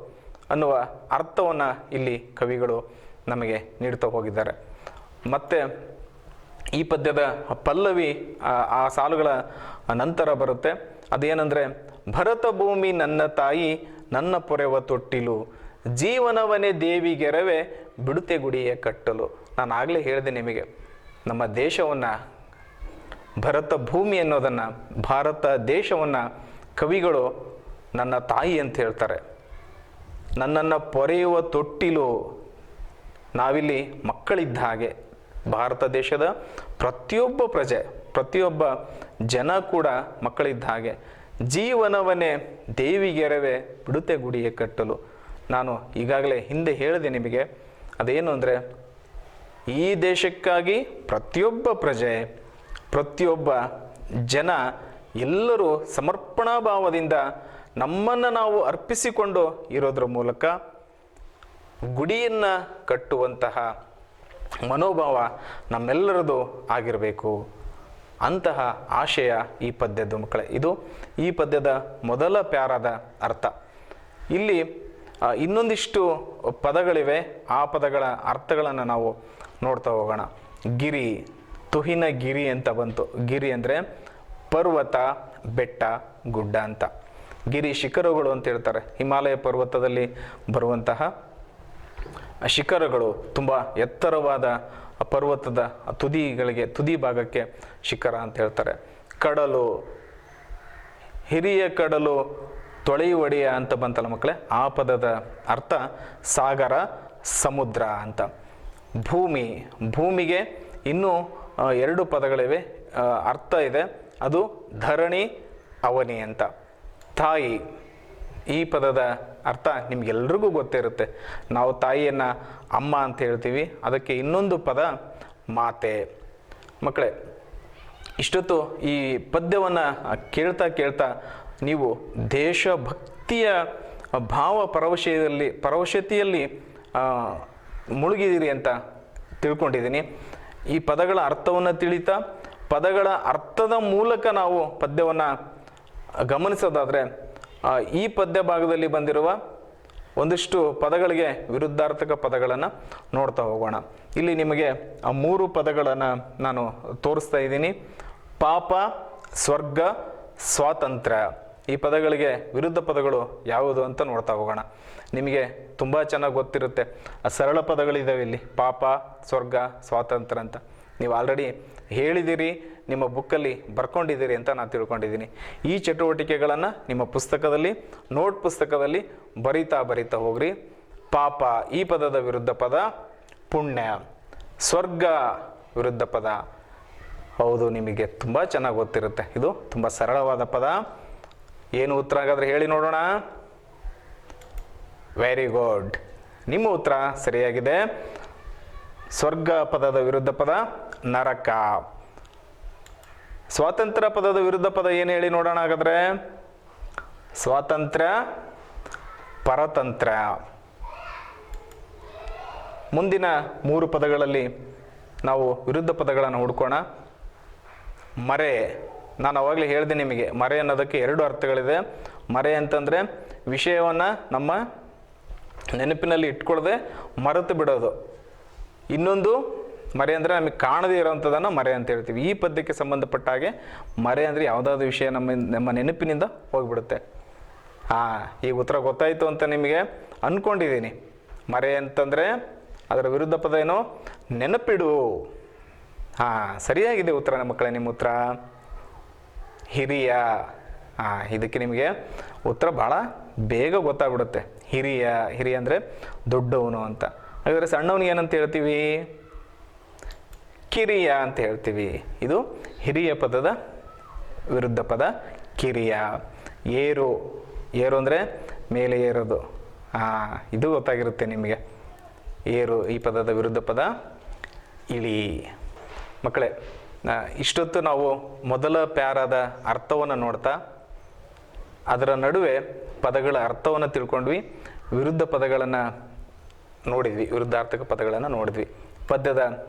ಅನ್ನುವ ಅರ್ಥವನ್ನು ಇಲ್ಲಿ ಕವಿಗಳು ನಮಗೆ ನೀಡ್ತಾ ಹೋಗಿದ್ದಾರೆ. ಮತ್ತು ಈ ಪದ್ಯದ ಪಲ್ಲವಿ ಆ ಸಾಲುಗಳ ನಂತರ ಬರುತ್ತೆ. ಅದೇನೆಂದರೆ, ಭರತ ಭೂಮಿ ನನ್ನ ತಾಯಿ, ನನ್ನ ಪೊರೆವ ತೊಟ್ಟಿಲು, ಜೀವನವನೇ ದೇವಿಗೆರವೆ, ಬಿಡುತೆ ಗುಡಿಯ ಕಟ್ಟಲು. ನಾನು ಆಗಲೇ ಹೇಳಿದೆ ನಿಮಗೆ, ನಮ್ಮ ದೇಶವನ್ನು, ಭರತ ಭೂಮಿ ಅನ್ನೋದನ್ನು, ಭಾರತ ದೇಶವನ್ನು ಕವಿಗಳು ನನ್ನ ತಾಯಿ ಅಂತ ಹೇಳ್ತಾರೆ. ನನ್ನನ್ನು ಪೊರೆಯುವ ತೊಟ್ಟಿಲು, ನಾವಿಲ್ಲಿ ಮಕ್ಕಳಿದ್ದ ಹಾಗೆ. ಭಾರತ ದೇಶದ ಪ್ರತಿಯೊಬ್ಬ ಪ್ರಜೆ, ಪ್ರತಿಯೊಬ್ಬ ಜನ ಕೂಡ ಮಕ್ಕಳಿದ್ದ ಹಾಗೆ. ಜೀವನವನ್ನೇ ದೇವಿಗೆರವೆ, ಬಿಡುತೆ ಗುಡಿಯ ಕಟ್ಟಲು. ನಾನು ಈಗಾಗಲೇ ಹಿಂದೆ ಹೇಳಿದೆ ನಿಮಗೆ, ಅದೇನು ಅಂದರೆ, ಈ ದೇಶಕ್ಕಾಗಿ ಪ್ರತಿಯೊಬ್ಬ ಪ್ರಜೆ, ಪ್ರತಿಯೊಬ್ಬ ಜನ ಎಲ್ಲರೂ ಸಮರ್ಪಣಾ ಭಾವದಿಂದ ನಮ್ಮನ್ನು ನಾವು ಅರ್ಪಿಸಿಕೊಂಡು ಇರೋದ್ರ ಮೂಲಕ ಗುಡಿಯನ್ನು ಕಟ್ಟುವಂತಹ ಮನೋಭಾವ ನಮ್ಮೆಲ್ಲರದು ಆಗಿರಬೇಕು. ಅಂತಹ ಆಶಯ ಈ ಪದ್ಯದ್ದು ಮಕ್ಕಳೇ. ಇದು ಈ ಪದ್ಯದ ಮೊದಲ ಪ್ಯಾರಾದ ಅರ್ಥ. ಇಲ್ಲಿ ಇನ್ನೊಂದಿಷ್ಟು ಪದಗಳಿವೆ. ಆ ಪದಗಳ ಅರ್ಥಗಳನ್ನು ನಾವು ನೋಡ್ತಾ ಹೋಗೋಣ. ಗಿರಿ, ತುಹಿನ ಗಿರಿ ಅಂತ ಬಂತು. ಗಿರಿ ಅಂದರೆ ಪರ್ವತ, ಬೆಟ್ಟ, ಗುಡ್ಡ ಅಂತ. ಗಿರಿ ಶಿಖರಗಳು ಅಂತ ಹೇಳ್ತಾರೆ. ಹಿಮಾಲಯ ಪರ್ವತದಲ್ಲಿ ಬರುವಂತಹ ಶಿಖರಗಳು, ತುಂಬ ಎತ್ತರವಾದ ಪರ್ವತದ ತುದಿ ಭಾಗಕ್ಕೆ ಶಿಖರ ಅಂತ ಹೇಳ್ತಾರೆ. ಕಡಲು, ಹಿರಿಯ ಕಡಲು ತೊಳೆಯುವಡಿಯ ಅಂತ ಬಂತಲ್ಲ ಮಕ್ಕಳೇ, ಆ ಪದದ ಅರ್ಥ ಸಾಗರ, ಸಮುದ್ರ ಅಂತ. ಭೂಮಿ, ಭೂಮಿಗೆ ಇನ್ನೂ 2 ಪದಗಳಿವೆ, ಅರ್ಥ ಇದೆ. ಅದು ಧರಣಿ, ಅವನಿ ಅಂತ. ತಾಯಿ, ಈ ಪದದ ಅರ್ಥ ನಿಮ್ಗೆಲ್ರಿಗೂ ಗೊತ್ತಿರುತ್ತೆ. ನಾವು ತಾಯಿಯನ್ನು ಅಮ್ಮ ಅಂತ ಹೇಳ್ತೀವಿ. ಅದಕ್ಕೆ ಇನ್ನೊಂದು ಪದ ಮಾತೆ. ಮಕ್ಕಳೇ, ಇಷ್ಟೊತ್ತು ಈ ಪದ್ಯವನ್ನು ಕೇಳ್ತಾ ನೀವು ದೇಶಭಕ್ತಿಯ ಪರವಶತೆಯಲ್ಲಿ ಮುಳುಗಿದ್ದೀರಿ ಅಂತ ತಿಳ್ಕೊಂಡಿದ್ದೀನಿ. ಈ ಪದಗಳ ಅರ್ಥವನ್ನು ತಿಳಿತಾ, ಪದಗಳ ಅರ್ಥದ ಮೂಲಕ ನಾವು ಪದ್ಯವನ್ನು ಗಮನಿಸೋದಾದರೆ, ಈ ಪದ್ಯ ಭಾಗದಲ್ಲಿ ಬಂದಿರುವ ಒಂದಿಷ್ಟು ಪದಗಳಿಗೆ ವಿರುದ್ಧಾರ್ಥಕ ಪದಗಳನ್ನು ನೋಡ್ತಾ ಹೋಗೋಣ. ಇಲ್ಲಿ ನಿಮಗೆ 3 ಪದಗಳನ್ನು ನಾನು ತೋರಿಸ್ತಾ ಇದ್ದೀನಿ. ಪಾಪ, ಸ್ವರ್ಗ, ಸ್ವಾತಂತ್ರ್ಯ. ಈ ಪದಗಳಿಗೆ ವಿರುದ್ಧ ಪದಗಳು ಯಾವುದು ಅಂತ ನೋಡ್ತಾ ಹೋಗೋಣ. ನಿಮಗೆ ತುಂಬ ಚೆನ್ನಾಗಿ ಗೊತ್ತಿರುತ್ತೆ. ಸರಳ ಪದಗಳಿದ್ದಾವೆ ಇಲ್ಲಿ, ಪಾಪ, ಸ್ವರ್ಗ, ಸ್ವಾತಂತ್ರ್ಯ ಅಂತ. ನೀವು ಆಲ್ರೆಡಿ ಹೇಳಿದ್ದೀರಿ, ನಿಮ್ಮ ಬುಕ್ಕಲ್ಲಿ ಬರ್ಕೊಂಡಿದ್ದೀರಿ ಅಂತ ನಾನು ತಿಳ್ಕೊಂಡಿದ್ದೀನಿ. ಈ ಚಟುವಟಿಕೆಗಳನ್ನು ನಿಮ್ಮ ಪುಸ್ತಕದಲ್ಲಿ, ನೋಟ್ ಪುಸ್ತಕದಲ್ಲಿ ಬರಿತಾ ಹೋಗ್ರಿ. ಪಾಪ, ಈ ಪದದ ವಿರುದ್ಧ ಪದ ಪುಣ್ಯ. ಸ್ವರ್ಗ ವಿರುದ್ಧ ಪದ, ಹೌದು, ನಿಮಗೆ ತುಂಬ ಚೆನ್ನಾಗಿ ಗೊತ್ತಿರುತ್ತೆ. ಇದು ತುಂಬ ಸರಳವಾದ ಪದ. ಏನು ಉತ್ತರ ಹಾಗಾದ್ರೆ ಹೇಳಿ ನೋಡೋಣ. ವೆರಿ ಗುಡ್, ನಿಮ್ಮ ಉತ್ತರ ಸರಿಯಾಗಿದೆ. ಸ್ವರ್ಗ ಪದದ ವಿರುದ್ಧ ಪದ ನರಕ. ಸ್ವಾತಂತ್ರ್ಯ ಪದದ ವಿರುದ್ಧ ಪದ ಏನು ಹೇಳಿ ನೋಡೋಣ ಹಾಗಾದ್ರೆ. ಸ್ವಾತಂತ್ರ್ಯ, ಪರತಂತ್ರ. ಮುಂದಿನ 3 ಪದಗಳಲ್ಲಿ ನಾವು ವಿರುದ್ಧ ಪದಗಳನ್ನು ಹುಡ್ಕೋಣ. ಮರೆ, ನಾನು ಅವಾಗಲೇ ಹೇಳಿದೆ ನಿಮಗೆ, ಮರೆ ಅನ್ನೋದಕ್ಕೆ 2 ಅರ್ಥಗಳಿದೆ. ಮರೆ ಅಂತಂದರೆ ವಿಷಯವನ್ನು ನಮ್ಮ ನೆನಪಿನಲ್ಲಿ ಇಟ್ಕೊಳ್ಳದೆ ಮರೆತು ಬಿಡೋದು. ಇನ್ನೊಂದು ಮರೆ ಅಂದರೆ ನಮಗೆ ಕಾಣದೇ ಇರೋವಂಥದ್ದನ್ನು ಮರೆ ಅಂತ ಹೇಳ್ತೀವಿ. ಈ ಪದ್ಯಕ್ಕೆ ಸಂಬಂಧಪಟ್ಟ ಹಾಗೆ ಮರೆ ಅಂದರೆ ಯಾವುದಾದ್ರು ವಿಷಯ ನಮ್ಮ ನೆನಪಿನಿಂದ ಹೋಗಿಬಿಡುತ್ತೆ. ಈಗ ಉತ್ತರ ಗೊತ್ತಾಯಿತು ಅಂತ ನಿಮಗೆ ಅಂದ್ಕೊಂಡಿದ್ದೀನಿ. ಮರೆ ಅಂತಂದರೆ ಅದರ ವಿರುದ್ಧ ಪದ ಏನು? ನೆನಪಿಡು. ಸರಿಯಾಗಿದೆ ಉತ್ತರ ಮಕ್ಕಳೇ, ನಿಮ್ಮ ಉತ್ತರ ಹಿರಿಯ. ಇದಕ್ಕೆ ನಿಮಗೆ ಉತ್ತರ ಭಾಳ ಬೇಗ ಗೊತ್ತಾಗ್ಬಿಡುತ್ತೆ. ಹಿರಿಯ ಅಂದರೆ ದೊಡ್ಡವನು ಅಂತ. ಹಾಗಾದರೆ ಸಣ್ಣವನಿಗೆ ಏನಂತ ಹೇಳ್ತೀವಿ? ಕಿರಿಯ ಅಂತ ಹೇಳ್ತೀವಿ. ಇದು ಹಿರಿಯ ಪದದ ವಿರುದ್ಧ ಪದ ಕಿರಿಯ. ಏರು ಅಂದರೆ ಮೇಲೆ ಏರೋದು. ಇದು ಗೊತ್ತಾಗಿರುತ್ತೆ ನಿಮಗೆ. ಏರು ಈ ಪದದ ವಿರುದ್ಧ ಪದ ಇಳಿ. ಮಕ್ಕಳೇ, ಇಷ್ಟೊತ್ತು ನಾವು ಮೊದಲ ಪ್ಯಾರಾದ ಅರ್ಥವನ್ನು ನೋಡ್ತಾ ಅದರ ನಡುವೆ ಪದಗಳ ಅರ್ಥವನ್ನು ತಿಳ್ಕೊಂಡ್ವಿ, ವಿರುದ್ಧ ಪದಗಳನ್ನು ನೋಡಿದ್ವಿ, ವಿರುದ್ಧಾರ್ಥಕ ಪದಗಳನ್ನು ನೋಡಿದ್ವಿ. ಪದ್ಯದ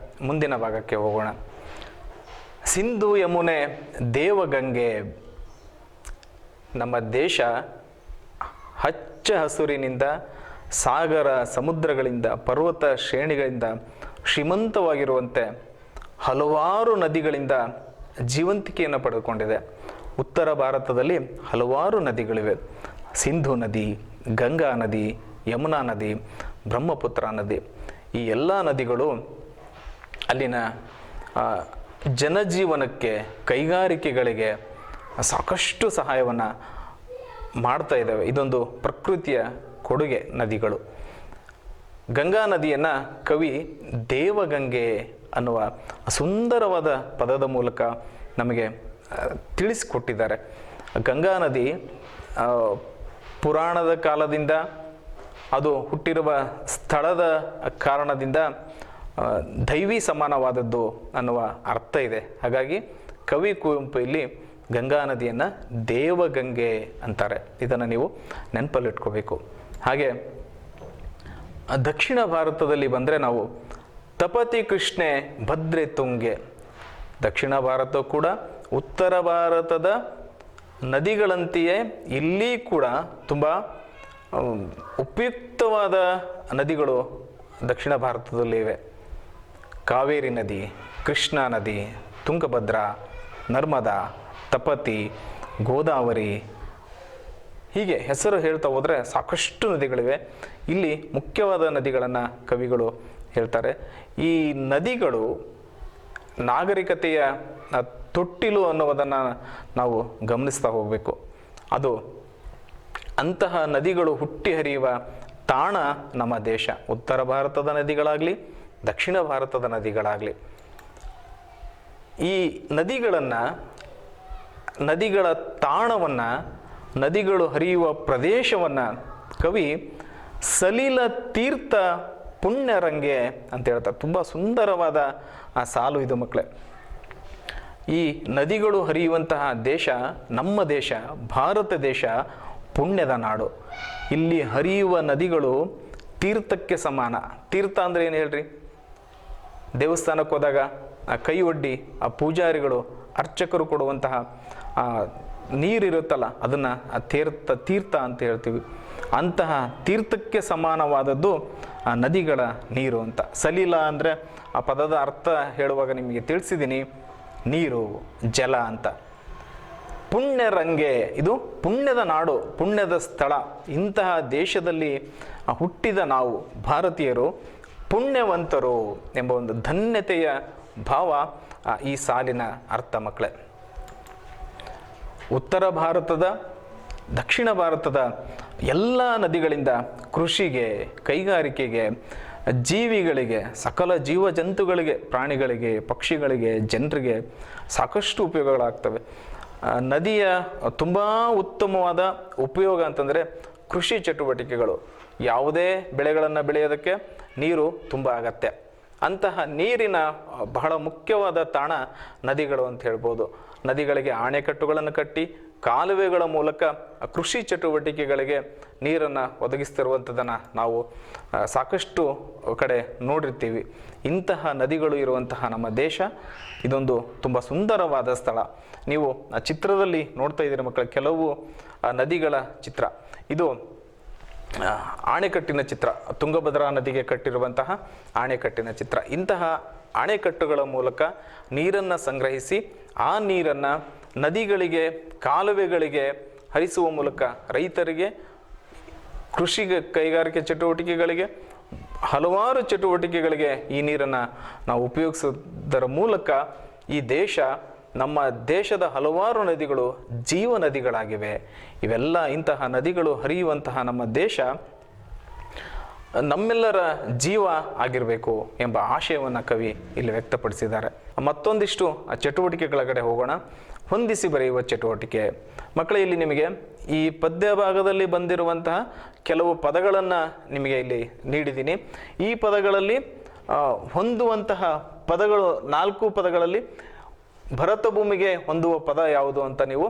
ಮುಂದಿನ ಭಾಗಕ್ಕೆ ಹೋಗೋಣ. ಸಿಂಧು ಯಮುನೆ ದೇವಗಂಗೆ. ನಮ್ಮ ದೇಶ ಹಚ್ಚ ಹಸುರಿನಿಂದ, ಸಾಗರ ಸಮುದ್ರಗಳಿಂದ, ಪರ್ವತ ಶ್ರೇಣಿಗಳಿಂದ ಶ್ರೀಮಂತವಾಗಿರುವಂತೆ ಹಲವಾರು ನದಿಗಳಿಂದ ಜೀವಂತಿಕೆಯನ್ನು ಪಡೆದುಕೊಂಡಿದೆ. ಉತ್ತರ ಭಾರತದಲ್ಲಿ ಹಲವಾರು ನದಿಗಳಿವೆ. ಸಿಂಧು ನದಿ, ಗಂಗಾ ನದಿ, ಯಮುನಾ ನದಿ, ಬ್ರಹ್ಮಪುತ್ರ ನದಿ. ಈ ಎಲ್ಲ ನದಿಗಳು ಅಲ್ಲಿನ ಜನಜೀವನಕ್ಕೆ, ಕೈಗಾರಿಕೆಗಳಿಗೆ ಸಾಕಷ್ಟು ಸಹಾಯವನ್ನು ಮಾಡ್ತಾ ಇದ್ದಾವೆ. ಇದೊಂದು ಪ್ರಕೃತಿಯ ಕೊಡುಗೆ ನದಿಗಳು. ಗಂಗಾ ನದಿಯನ್ನು ಕವಿ ದೇವಗಂಗೆ ಅನ್ನುವ ಸುಂದರವಾದ ಪದದ ಮೂಲಕ ನಮಗೆ ತಿಳಿಸಿಕೊಟ್ಟಿದ್ದಾರೆ. ಗಂಗಾ ನದಿ ಪುರಾಣದ ಕಾಲದಿಂದ, ಅದು ಹುಟ್ಟಿರುವ ಸ್ಥಳದ ಕಾರಣದಿಂದ ದೈವಿ ಸಮಾನವಾದದ್ದು ಅನ್ನುವ ಅರ್ಥ ಇದೆ. ಹಾಗಾಗಿ ಕವಿ ಕುವೆಂಪು ಇಲ್ಲಿ ಗಂಗಾ ನದಿಯನ್ನು ದೇವಗಂಗೆ ಅಂತಾರೆ. ಇದನ್ನು ನೀವು ನೆನಪಲ್ಲಿಟ್ಕೋಬೇಕು. ಹಾಗೆ ದಕ್ಷಿಣ ಭಾರತದಲ್ಲಿ ಬಂದರೆ ನಾವು ತಪತಿ ಕೃಷ್ಣೆ ಭದ್ರೆ ತುಂಗೆ. ದಕ್ಷಿಣ ಭಾರತ ಕೂಡ ಉತ್ತರ ಭಾರತದ ನದಿಗಳಂತೆಯೇ ಇಲ್ಲಿ ಕೂಡ ತುಂಬ ಉಪಯುಕ್ತವಾದ ನದಿಗಳು ದಕ್ಷಿಣ ಭಾರತದಲ್ಲಿ ಇವೆ. ಕಾವೇರಿ ನದಿ, ಕೃಷ್ಣಾ ನದಿ, ತುಂಗಭದ್ರಾ, ನರ್ಮದಾ, ತಪತಿ, ಗೋದಾವರಿ, ಹೀಗೆ ಹೆಸರು ಹೇಳ್ತಾ ಹೋದರೆ ಸಾಕಷ್ಟು ನದಿಗಳಿವೆ. ಇಲ್ಲಿ ಮುಖ್ಯವಾದ ನದಿಗಳನ್ನು ಕವಿಗಳು ಹೇಳ್ತಾರೆ. ಈ ನದಿಗಳು ನಾಗರಿಕತೆಯ ತೊಟ್ಟಿಲು ಅನ್ನೋದನ್ನು ನಾವು ಗಮನಿಸ್ತಾ ಹೋಗಬೇಕು. ಅದು ಅಂತಹ ನದಿಗಳು ಹುಟ್ಟಿ ಹರಿಯುವ ತಾಣ ನಮ್ಮ ದೇಶ. ಉತ್ತರ ಭಾರತದ ನದಿಗಳಾಗಲಿ, ದಕ್ಷಿಣ ಭಾರತದ ನದಿಗಳಾಗಲಿ, ಈ ನದಿಗಳ ತಾಣವನ್ನು, ನದಿಗಳು ಹರಿಯುವ ಪ್ರದೇಶವನ್ನು ಕವಿ ಸಲಿಲ ತೀರ್ಥ ಪುಣ್ಯರಂಗೆ ಅಂತ ಹೇಳ್ತಾರೆ. ತುಂಬ ಸುಂದರವಾದ ಆ ಸಾಲು ಇದು ಮಕ್ಕಳೇ. ಈ ನದಿಗಳು ಹರಿಯುವಂತಹ ದೇಶ ನಮ್ಮ ದೇಶ, ಭಾರತ ದೇಶ ಪುಣ್ಯದ ನಾಡು. ಇಲ್ಲಿ ಹರಿಯುವ ನದಿಗಳು ತೀರ್ಥಕ್ಕೆ ಸಮಾನ. ತೀರ್ಥ ಅಂದರೆ ಏನು ಹೇಳ್ರಿ? ದೇವಸ್ಥಾನಕ್ಕೆ ಹೋದಾಗ ಕೈ ಒಡ್ಡಿ ಆ ಪೂಜಾರಿಗಳು, ಅರ್ಚಕರು ಕೊಡುವಂತಹ ನೀರಿರುತ್ತಲ್ಲ, ಅದನ್ನು ತೀರ್ಥ ಅಂತ ಹೇಳ್ತೀವಿ. ಅಂತಹ ತೀರ್ಥಕ್ಕೆ ಸಮಾನವಾದದ್ದು ಆ ನದಿಗಳ ನೀರು ಅಂತ. ಸಲಿಲ ಅಂದರೆ ಆ ಪದದ ಅರ್ಥ ಹೇಳುವಾಗ ನಿಮಗೆ ತಿಳಿಸಿದ್ದೀನಿ, ನೀರು, ಜಲ ಅಂತ. ಪುಣ್ಯರಂಗೆ, ಇದು ಪುಣ್ಯದ ನಾಡು, ಪುಣ್ಯದ ಸ್ಥಳ. ಇಂತಹ ದೇಶದಲ್ಲಿ ಹುಟ್ಟಿದ ನಾವು ಭಾರತೀಯರು ಪುಣ್ಯವಂತರು ಎಂಬ ಒಂದು ಧನ್ಯತೆಯ ಭಾವ ಈ ಸಾಲಿನ ಅರ್ಥ ಮಕ್ಕಳೇ. ಉತ್ತರ ಭಾರತದ, ದಕ್ಷಿಣ ಭಾರತದ ಎಲ್ಲ ನದಿಗಳಿಂದ ಕೃಷಿಗೆ, ಕೈಗಾರಿಕೆಗೆ, ಜೀವಿಗಳಿಗೆ, ಸಕಲ ಜೀವ ಜಂತುಗಳಿಗೆ, ಪ್ರಾಣಿಗಳಿಗೆ, ಪಕ್ಷಿಗಳಿಗೆ, ಜನರಿಗೆ ಸಾಕಷ್ಟು ಉಪಯೋಗಗಳಾಗ್ತವೆ. ನದಿಯ ತುಂಬ ಉತ್ತಮವಾದ ಉಪಯೋಗ ಅಂತಂದರೆ ಕೃಷಿ ಚಟುವಟಿಕೆಗಳು. ಯಾವುದೇ ಬೆಳೆಗಳನ್ನು ಬೆಳೆಯೋದಕ್ಕೆ ನೀರು ತುಂಬ ಅಗತ್ಯ. ಅಂತಹ ನೀರಿನ ಬಹಳ ಮುಖ್ಯವಾದ ತಾಣ ನದಿಗಳು ಅಂತ ಹೇಳ್ಬೋದು. ನದಿಗಳಿಗೆ ಅಣೆಕಟ್ಟುಗಳನ್ನು ಕಟ್ಟಿ ಕಾಲುವೆಗಳ ಮೂಲಕ ಕೃಷಿ ಚಟುವಟಿಕೆಗಳಿಗೆ ನೀರನ್ನು ಒದಗಿಸ್ತಿರುವಂಥದ್ದನ್ನು ನಾವು ಸಾಕಷ್ಟು ಕಡೆ ನೋಡಿರ್ತೀವಿ. ಇಂತಹ ನದಿಗಳು ಇರುವಂತಹ ನಮ್ಮ ದೇಶ ಇದೊಂದು ತುಂಬ ಸುಂದರವಾದ ಸ್ಥಳ. ನೀವು ಆ ಚಿತ್ರದಲ್ಲಿ ನೋಡ್ತಾ ಇದ್ದೀರಿ ಮಕ್ಕಳ, ಕೆಲವು ನದಿಗಳ ಚಿತ್ರ. ಇದು ಆಣೆಕಟ್ಟಿನ ಚಿತ್ರ, ತುಂಗಭದ್ರಾ ನದಿಗೆ ಕಟ್ಟಿರುವಂತಹ ಆಣೆಕಟ್ಟಿನ ಚಿತ್ರ. ಇಂತಹ ಅಣೆಕಟ್ಟುಗಳ ಮೂಲಕ ನೀರನ್ನು ಸಂಗ್ರಹಿಸಿ ಆ ನೀರನ್ನು ನದಿಗಳಿಗೆ, ಕಾಲುವೆಗಳಿಗೆ ಹರಿಸುವ ಮೂಲಕ ರೈತರಿಗೆ, ಕೃಷಿಗೆ, ಕೈಗಾರಿಕೆ ಚಟುವಟಿಕೆಗಳಿಗೆ, ಹಲವಾರು ಚಟುವಟಿಕೆಗಳಿಗೆ ಈ ನೀರನ್ನು ನಾವು ಉಪಯೋಗಿಸೋದರ ಮೂಲಕ ಈ ದೇಶ, ನಮ್ಮ ದೇಶದ ಹಲವಾರು ನದಿಗಳು ಜೀವ ನದಿಗಳಾಗಿವೆ. ಇವೆಲ್ಲ ಇಂತಹ ನದಿಗಳು ಹರಿಯುವಂತಹ ನಮ್ಮ ದೇಶ ನಮ್ಮೆಲ್ಲರ ಜೀವ ಆಗಿರಬೇಕು ಎಂಬ ಆಶಯವನ್ನು ಕವಿ ಇಲ್ಲಿ ವ್ಯಕ್ತಪಡಿಸಿದ್ದಾರೆ. ಮತ್ತೊಂದಿಷ್ಟು ಚಟುವಟಿಕೆಗಳ ಕಡೆ ಹೋಗೋಣ. ಹೊಂದಿಸಿ ಬರೆಯುವ ಚಟುವಟಿಕೆ. ಮಕ್ಕಳೇ, ಇಲ್ಲಿ ನಿಮಗೆ ಈ ಪದ್ಯ ಭಾಗದಲ್ಲಿ ಬಂದಿರುವಂತಹ ಕೆಲವು ಪದಗಳನ್ನು ನಿಮಗೆ ಇಲ್ಲಿ ನೀಡಿದ್ದೀನಿ. ಈ ಪದಗಳಲ್ಲಿ ಹೊಂದುವಂತಹ ಪದಗಳು 4 ಪದಗಳಲ್ಲಿ ಭರತ ಭೂಮಿಗೆ ಹೊಂದುವ ಪದ ಯಾವುದು ಅಂತ ನೀವು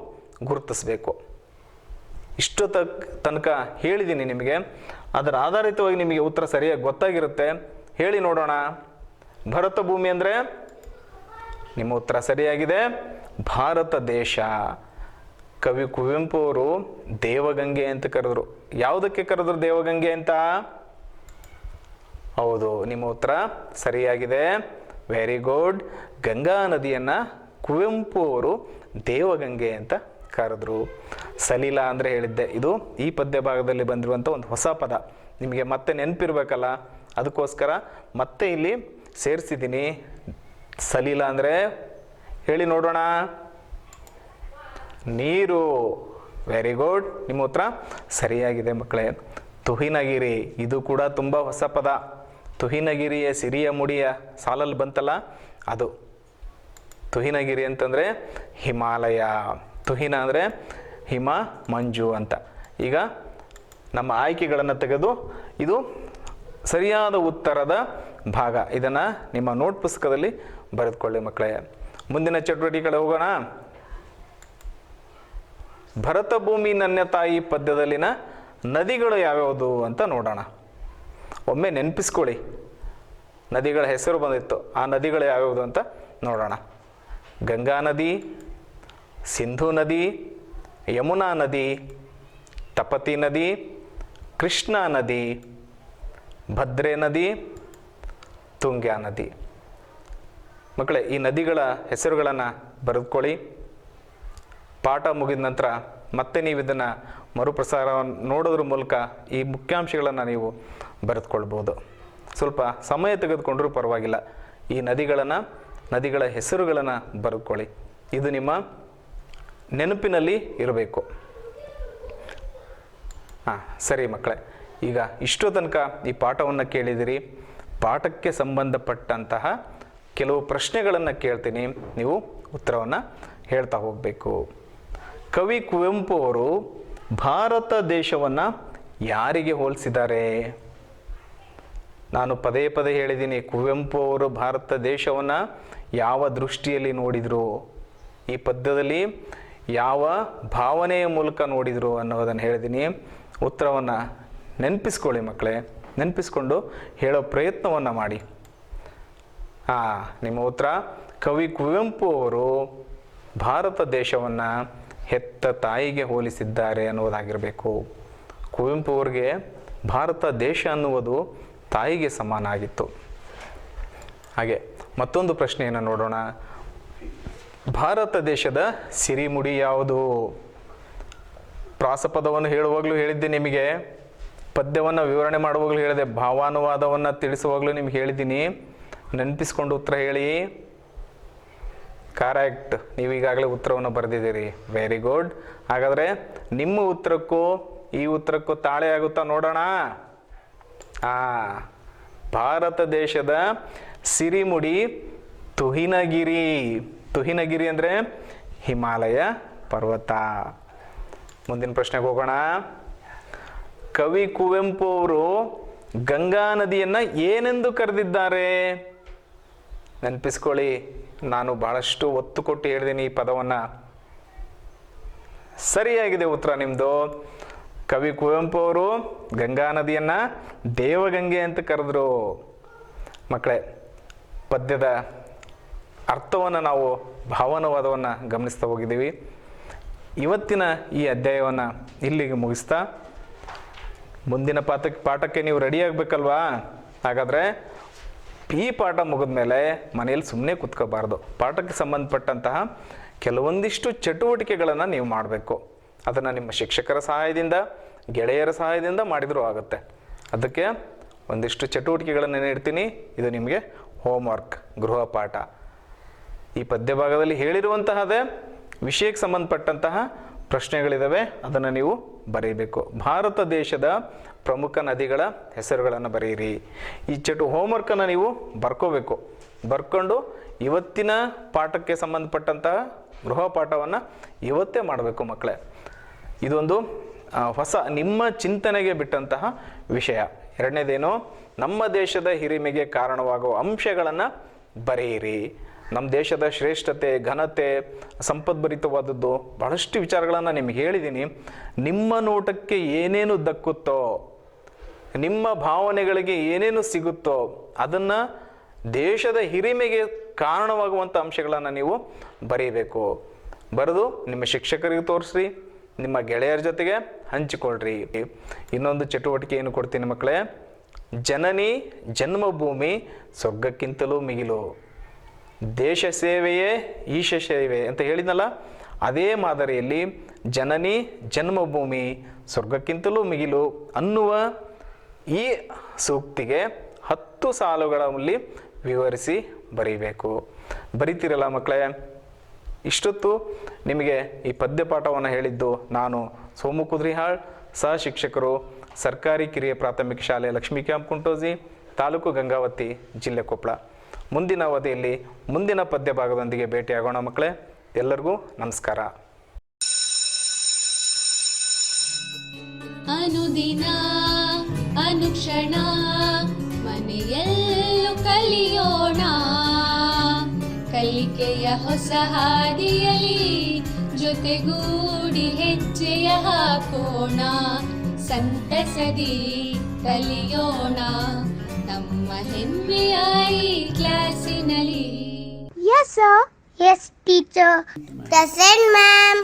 ಗುರುತಿಸಬೇಕು. ತನಕ ಹೇಳಿದ್ದೀನಿ ನಿಮಗೆ. ಅದರ ಆಧಾರಿತವಾಗಿ ನಿಮಗೆ ಉತ್ತರ ಸರಿಯಾಗಿ ಗೊತ್ತಾಗಿರುತ್ತೆ. ಹೇಳಿ ನೋಡೋಣ. ಭರತ ಭೂಮಿ ಅಂದರೆ ನಿಮ್ಮ ಉತ್ತರ ಸರಿಯಾಗಿದೆ, ಭಾರತ ದೇಶ. ಕವಿ ಕುವೆಂಪು ಅವರು ದೇವಗಂಗೆ ಅಂತ ಕರೆದ್ರು. ಯಾವುದಕ್ಕೆ ಕರೆದ್ರು ದೇವಗಂಗೆ ಅಂತ? ಹೌದು, ನಿಮ್ಮ ಉತ್ತರ ಸರಿಯಾಗಿದೆ, ವೆರಿ ಗುಡ್. ಗಂಗಾ ನದಿಯನ್ನು ಕುವೆಂಪು ಅವರು ದೇವಗಂಗೆ ಅಂತ ಕರೆದ್ರು. ಸಲೀಲ ಅಂದರೆ ಹೇಳಿದ್ದೆ, ಇದು ಈ ಪದ್ಯ ಭಾಗದಲ್ಲಿ ಬಂದಿರುವಂಥ ಒಂದು ಹೊಸ ಪದ. ನಿಮಗೆ ಮತ್ತೆ ನೆನಪಿರ್ಬೇಕಲ್ಲ, ಅದಕ್ಕೋಸ್ಕರ ಮತ್ತೆ ಇಲ್ಲಿ ಸೇರಿಸಿದ್ದೀನಿ. ಸಲೀಲ ಅಂದರೆ ಹೇಳಿ ನೋಡೋಣ. ನೀರು. ವೆರಿ ಗುಡ್, ನಿಮ್ಮ ಉತ್ತರ ಸರಿಯಾಗಿದೆ ಮಕ್ಕಳೇ. ತುಹಿನಗಿರಿ, ಇದು ಕೂಡ ತುಂಬ ಹೊಸ ಪದ. ತುಹಿನಗಿರಿಯ ಸಿರಿಯ ಮುಡಿಯ ಸಾಲಲ್ಲಿ ಬಂತಲ್ಲ, ಅದು ತುಹಿನಗಿರಿ ಅಂತಂದರೆ ಹಿಮಾಲಯ. ತುಹಿನ ಅಂದರೆ ಹಿಮ, ಮಂಜು ಅಂತ. ಈಗ ನಮ್ಮ ಆಯ್ಕೆಗಳನ್ನು ತೆಗೆದು ಇದು ಸರಿಯಾದ ಉತ್ತರದ ಭಾಗ. ಇದನ್ನು ನಿಮ್ಮ ನೋಟ್ ಪುಸ್ತಕದಲ್ಲಿ ಬರೆದುಕೊಳ್ಳಿ ಮಕ್ಕಳೇ. ಮುಂದಿನ ಚಟುವಟಿಕೆಗಳು ಹೋಗೋಣ. ಭರತ ಭೂಮಿ ನನ್ನ ತಾಯಿ ಪದ್ಯದಲ್ಲಿನ ನದಿಗಳು ಯಾವ್ಯಾವುದು ಅಂತ ನೋಡೋಣ. ಒಮ್ಮೆ ನೆನಪಿಸ್ಕೊಳ್ಳಿ, ನದಿಗಳ ಹೆಸರು ಬಂದಿತ್ತು, ಆ ನದಿಗಳು ಯಾವ್ಯಾವುದು ಅಂತ ನೋಡೋಣ. ಗಂಗಾ ನದಿ, ಸಿಂಧು ನದಿ, ಯಮುನಾ ನದಿ, ತಪತಿ ನದಿ, ಕೃಷ್ಣಾ ನದಿ, ಭದ್ರೇ ನದಿ, ತುಂಗಾ ನದಿ. ಮಕ್ಕಳೇ, ಈ ನದಿಗಳ ಹೆಸರುಗಳನ್ನು ಬರೆದುಕೊಳ್ಳಿ. ಪಾಠ ಮುಗಿದ ನಂತರ ಮತ್ತೆ ನೀವು ಇದನ್ನು ಮರುಪ್ರಸಾರವನ್ನು ನೋಡೋದ್ರ ಮೂಲಕ ಈ ಮುಖ್ಯಾಂಶಗಳನ್ನು ನೀವು ಬರೆದುಕೊಳ್ಬೋದು. ಸ್ವಲ್ಪ ಸಮಯ ತೆಗೆದುಕೊಂಡ್ರೂ ಪರವಾಗಿಲ್ಲ. ಈ ನದಿಗಳ ಹೆಸರುಗಳನ್ನು ಬರೆದುಕೊಳ್ಳಿ. ಇದು ನಿಮ್ಮ ನೆನಪಿನಲ್ಲಿ ಇರಬೇಕು. ಸರಿ ಮಕ್ಕಳೇ, ಈಗ ಇಷ್ಟೋ ತನಕ ಈ ಪಾಠವನ್ನು ಕೇಳಿದಿರಿ. ಪಾಠಕ್ಕೆ ಸಂಬಂಧಪಟ್ಟಂತಹ ಕೆಲವು ಪ್ರಶ್ನೆಗಳನ್ನು ಕೇಳ್ತೀನಿ, ನೀವು ಉತ್ತರವನ್ನು ಹೇಳ್ತಾ ಹೋಗಬೇಕು. ಕವಿ ಕುವೆಂಪು ಅವರು ಭಾರತ ದೇಶವನ್ನು ಯಾರಿಗೆ ಹೋಲಿಸಿದ್ದಾರೆ? ನಾನು ಪದೇ ಪದೇ ಹೇಳಿದ್ದೀನಿ, ಕುವೆಂಪು ಅವರು ಭಾರತ ದೇಶವನ್ನು ಯಾವ ದೃಷ್ಟಿಯಲ್ಲಿ ನೋಡಿದರು, ಈ ಪದ್ಯದಲ್ಲಿ ಯಾವ ಭಾವನೆಯ ಮೂಲಕ ನೋಡಿದರು ಅನ್ನೋದನ್ನು ಹೇಳಿದ್ದೀನಿ. ಉತ್ತರವನ್ನು ನೆನಪಿಸ್ಕೊಳ್ಳಿ ಮಕ್ಕಳೇ, ನೆನಪಿಸ್ಕೊಂಡು ಹೇಳೋ ಪ್ರಯತ್ನವನ್ನು ಮಾಡಿ. ನಿಮ್ಮ ಉತ್ತರ ಕವಿ ಕುವೆಂಪು ಅವರು ಭಾರತ ದೇಶವನ್ನು ಹೆತ್ತ ತಾಯಿಗೆ ಹೋಲಿಸಿದ್ದಾರೆ ಅನ್ನೋದಾಗಿರಬೇಕು. ಕುವೆಂಪು ಅವರಿಗೆ ಭಾರತ ದೇಶ ಅನ್ನುವುದು ತಾಯಿಗೆ ಸಮಾನ ಆಗಿತ್ತು. ಹಾಗೆ ಮತ್ತೊಂದು ಪ್ರಶ್ನೆಯನ್ನು ನೋಡೋಣ. ಭಾರತ ದೇಶದ ಸಿರಿಮುಡಿ ಯಾವುದು? ಪ್ರಾಸಪದವನ್ನು ಹೇಳುವಾಗಲೂ ಹೇಳಿದ್ದೆ ನಿಮಗೆ, ಪದ್ಯವನ್ನು ವಿವರಣೆ ಮಾಡುವಾಗಲೂ ಹೇಳಿದೆ, ಭಾವಾನುವಾದವನ್ನು ತಿಳಿಸುವಾಗಲೂ ನಿಮ್ಗೆ ಹೇಳಿದ್ದೀನಿ. ನೆನಪಿಸ್ಕೊಂಡು ಉತ್ತರ ಹೇಳಿ. ಕರೆಕ್ಟ್, ನೀವು ಈಗಾಗಲೇ ಉತ್ತರವನ್ನು ಬರೆದಿದ್ದೀರಿ, ವೆರಿ ಗುಡ್. ಹಾಗಾದರೆ ನಿಮ್ಮ ಉತ್ತರಕ್ಕೂ ಈ ಉತ್ತರಕ್ಕೂ ತಾಳೆ ಆಗುತ್ತಾ ನೋಡೋಣ. ಭಾರತ ದೇಶದ ಸಿರಿಮುಡಿ ತುಹಿನಗಿರಿ. ತುಹಿನಗಿರಿ ಅಂದರೆ ಹಿಮಾಲಯ ಪರ್ವತ. ಮುಂದಿನ ಪ್ರಶ್ನೆಗೆ ಹೋಗೋಣ. ಕವಿ ಕುವೆಂಪು ಅವರು ಗಂಗಾ ನದಿಯನ್ನು ಏನೆಂದು ಕರೆದಿದ್ದಾರೆ? ನೆನಪಿಸ್ಕೊಳ್ಳಿ, ನಾನು ಬಹಳಷ್ಟು ಒತ್ತು ಕೊಟ್ಟು ಹೇಳಿದ್ದೀನಿ ಈ ಪದವನ್ನು. ಸರಿಯಾಗಿದೆ ಉತ್ತರ ನಿಮ್ಮದು. ಕವಿ ಕುವೆಂಪು ಅವರು ಗಂಗಾ ನದಿಯನ್ನು ದೇವಗಂಗೆ ಅಂತ ಕರೆದ್ರು. ಮಕ್ಕಳೇ, ಪದ್ಯದ ಅರ್ಥವನ್ನು ನಾವು ಭಾವನವಾದವನ್ನು ಗಮನಿಸ್ತಾ ಹೋಗಿದ್ದೀವಿ. ಇವತ್ತಿನ ಈ ಅಧ್ಯಾಯವನ್ನು ಇಲ್ಲಿಗೆ ಮುಗಿಸ್ತಾ ಮುಂದಿನ ಪಾಠಕ್ಕೆ ನೀವು ರೆಡಿ ಆಗಬೇಕಲ್ವಾ? ಹಾಗಾದರೆ ಈ ಪಾಠ ಮುಗಿದ ಮೇಲೆ ಮನೆಯಲ್ಲಿ ಸುಮ್ಮನೆ ಕೂತ್ಕೋಬಾರ್ದು. ಪಾಠಕ್ಕೆ ಸಂಬಂಧಪಟ್ಟಂತಹ ಕೆಲವೊಂದಿಷ್ಟು ಚಟುವಟಿಕೆಗಳನ್ನು ನೀವು ಮಾಡಬೇಕು. ಅದನ್ನು ನಿಮ್ಮ ಶಿಕ್ಷಕರ ಸಹಾಯದಿಂದ, ಗೆಳೆಯರ ಸಹಾಯದಿಂದ ಮಾಡಿದರೂ ಆಗುತ್ತೆ. ಅದಕ್ಕೆ ಒಂದಿಷ್ಟು ಚಟುವಟಿಕೆಗಳನ್ನು ನೀಡ್ತೀನಿ. ಇದು ನಿಮಗೆ ಹೋಮ್ವರ್ಕ್, ಗೃಹ ಪಾಠ. ಈ ಪದ್ಯ ಭಾಗದಲ್ಲಿ ಹೇಳಿರುವಂತಹದೇ ವಿಷಯಕ್ಕೆ ಸಂಬಂಧಪಟ್ಟಂತಹ ಪ್ರಶ್ನೆಗಳಿದ್ದಾವೆ, ಅದನ್ನು ನೀವು ಬರೀಬೇಕು. ಭಾರತ ದೇಶದ ಪ್ರಮುಖ ನದಿಗಳ ಹೆಸರುಗಳನ್ನು ಬರೆಯಿರಿ. ಈ ಹೋಮ್ವರ್ಕನ್ನು ನೀವು ಬರ್ಕೋಬೇಕು. ಬರ್ಕೊಂಡು ಇವತ್ತಿನ ಪಾಠಕ್ಕೆ ಸಂಬಂಧಪಟ್ಟಂತಹ ಗೃಹ ಪಾಠವನ್ನು ಇವತ್ತೇ ಮಾಡಬೇಕು ಮಕ್ಕಳೇ. ಇದೊಂದು ಹೊಸ ನಿಮ್ಮ ಚಿಂತನೆಗೆ ಬಿಟ್ಟಂತಹ ವಿಷಯ. ಎರಡನೇದೇನು, ನಮ್ಮ ದೇಶದ ಹಿರಿಮೆಗೆ ಕಾರಣವಾಗುವ ಅಂಶಗಳನ್ನು ಬರೆಯಿರಿ. ನಮ್ಮ ದೇಶದ ಶ್ರೇಷ್ಠತೆ, ಘನತೆ, ಸಂಪದ್ಭರಿತವಾದದ್ದು ಬಹಳಷ್ಟು ವಿಚಾರಗಳನ್ನು ನಿಮಗೆ ಹೇಳಿದ್ದೀನಿ. ನಿಮ್ಮ ನೋಟಕ್ಕೆ ಏನೇನು ದಕ್ಕುತ್ತೋ, ನಿಮ್ಮ ಭಾವನೆಗಳಿಗೆ ಏನೇನು ಸಿಗುತ್ತೋ ಅದನ್ನು ದೇಶದ ಹಿರಿಮೆಗೆ ಕಾರಣವಾಗುವಂಥ ಅಂಶಗಳನ್ನು ನೀವು ಬರೀಬೇಕು. ಬರೆದು ನಿಮ್ಮ ಶಿಕ್ಷಕರಿಗೆ ತೋರಿಸ್ರಿ, ನಿಮ್ಮ ಗೆಳೆಯರ ಜೊತೆಗೆ ಹಂಚಿಕೊಳ್ಳ್ರಿ. ಇನ್ನೊಂದು ಚಟುವಟಿಕೆ ಏನು ಕೊಡ್ತೀನಿ ಮಕ್ಕಳೇ, ಜನನಿ ಜನ್ಮಭೂಮಿ ಸ್ವರ್ಗಕ್ಕಿಂತಲೂ ಮಿಗಿಲು. ದೇಶ ಸೇವೆಯೇ ಈಶ ಸೇವೆ ಅಂತ ಹೇಳಿದ್ನಲ್ಲ, ಅದೇ ಮಾದರಿಯಲ್ಲಿ ಜನನಿ ಜನ್ಮಭೂಮಿ ಸ್ವರ್ಗಕ್ಕಿಂತಲೂ ಮಿಗಿಲು ಅನ್ನುವ ಈ ಸೂಕ್ತಿಗೆ 10 ಸಾಲುಗಳಲ್ಲಿ ವಿವರಿಸಿ ಬರೀಬೇಕು. ಬರಿತೀರಲ್ಲ ಮಕ್ಕಳೇ? ಇಷ್ಟೊತ್ತು ನಿಮಗೆ ಈ ಪದ್ಯ ಪಾಠವನ್ನು ಹೇಳಿದ್ದು ನಾನು ಸೋಮು ಕುದ್ರಿಹಾಳ್, ಸಹ ಶಿಕ್ಷಕರು, ಸರ್ಕಾರಿ ಕಿರಿಯ ಪ್ರಾಥಮಿಕ ಶಾಲೆ ಲಕ್ಷ್ಮೀ ಕ್ಯಾಂಪ್ ಕುಂಟೋಜಿ, ತಾಲೂಕು ಗಂಗಾವತಿ, ಜಿಲ್ಲೆ ಕೊಪ್ಪಳ. ಮುಂದಿನ ಅವಧಿಯಲ್ಲಿ ಮುಂದಿನ ಪದ್ಯ ಭಾಗದೊಂದಿಗೆ ಭೇಟಿಯಾಗೋಣ ಮಕ್ಕಳೇ. ಎಲ್ಲರಿಗೂ ನಮಸ್ಕಾರ. ಅನುದಿನ ಅನುಕ್ಷಣ ಮನೆಯಲ್ಲೂ ಕಲಿಯೋಣ, ಕಲಿಕೆಯ ಹೊಸ ಹಾದಿಯಲಿ ಜೊತೆಗೂಡಿ ಹೆಜ್ಜೆಯ ಹಾಕೋಣ, ಸಂತಸದಿ ಕಲಿಯೋಣ ನಮ್ಮ ಹೆಮ್ಮೆಯ ಈ ಕ್ಲಾಸಿನಲ್ಲಿ. Yes, sir. Yes, teacher. Present, ma'am.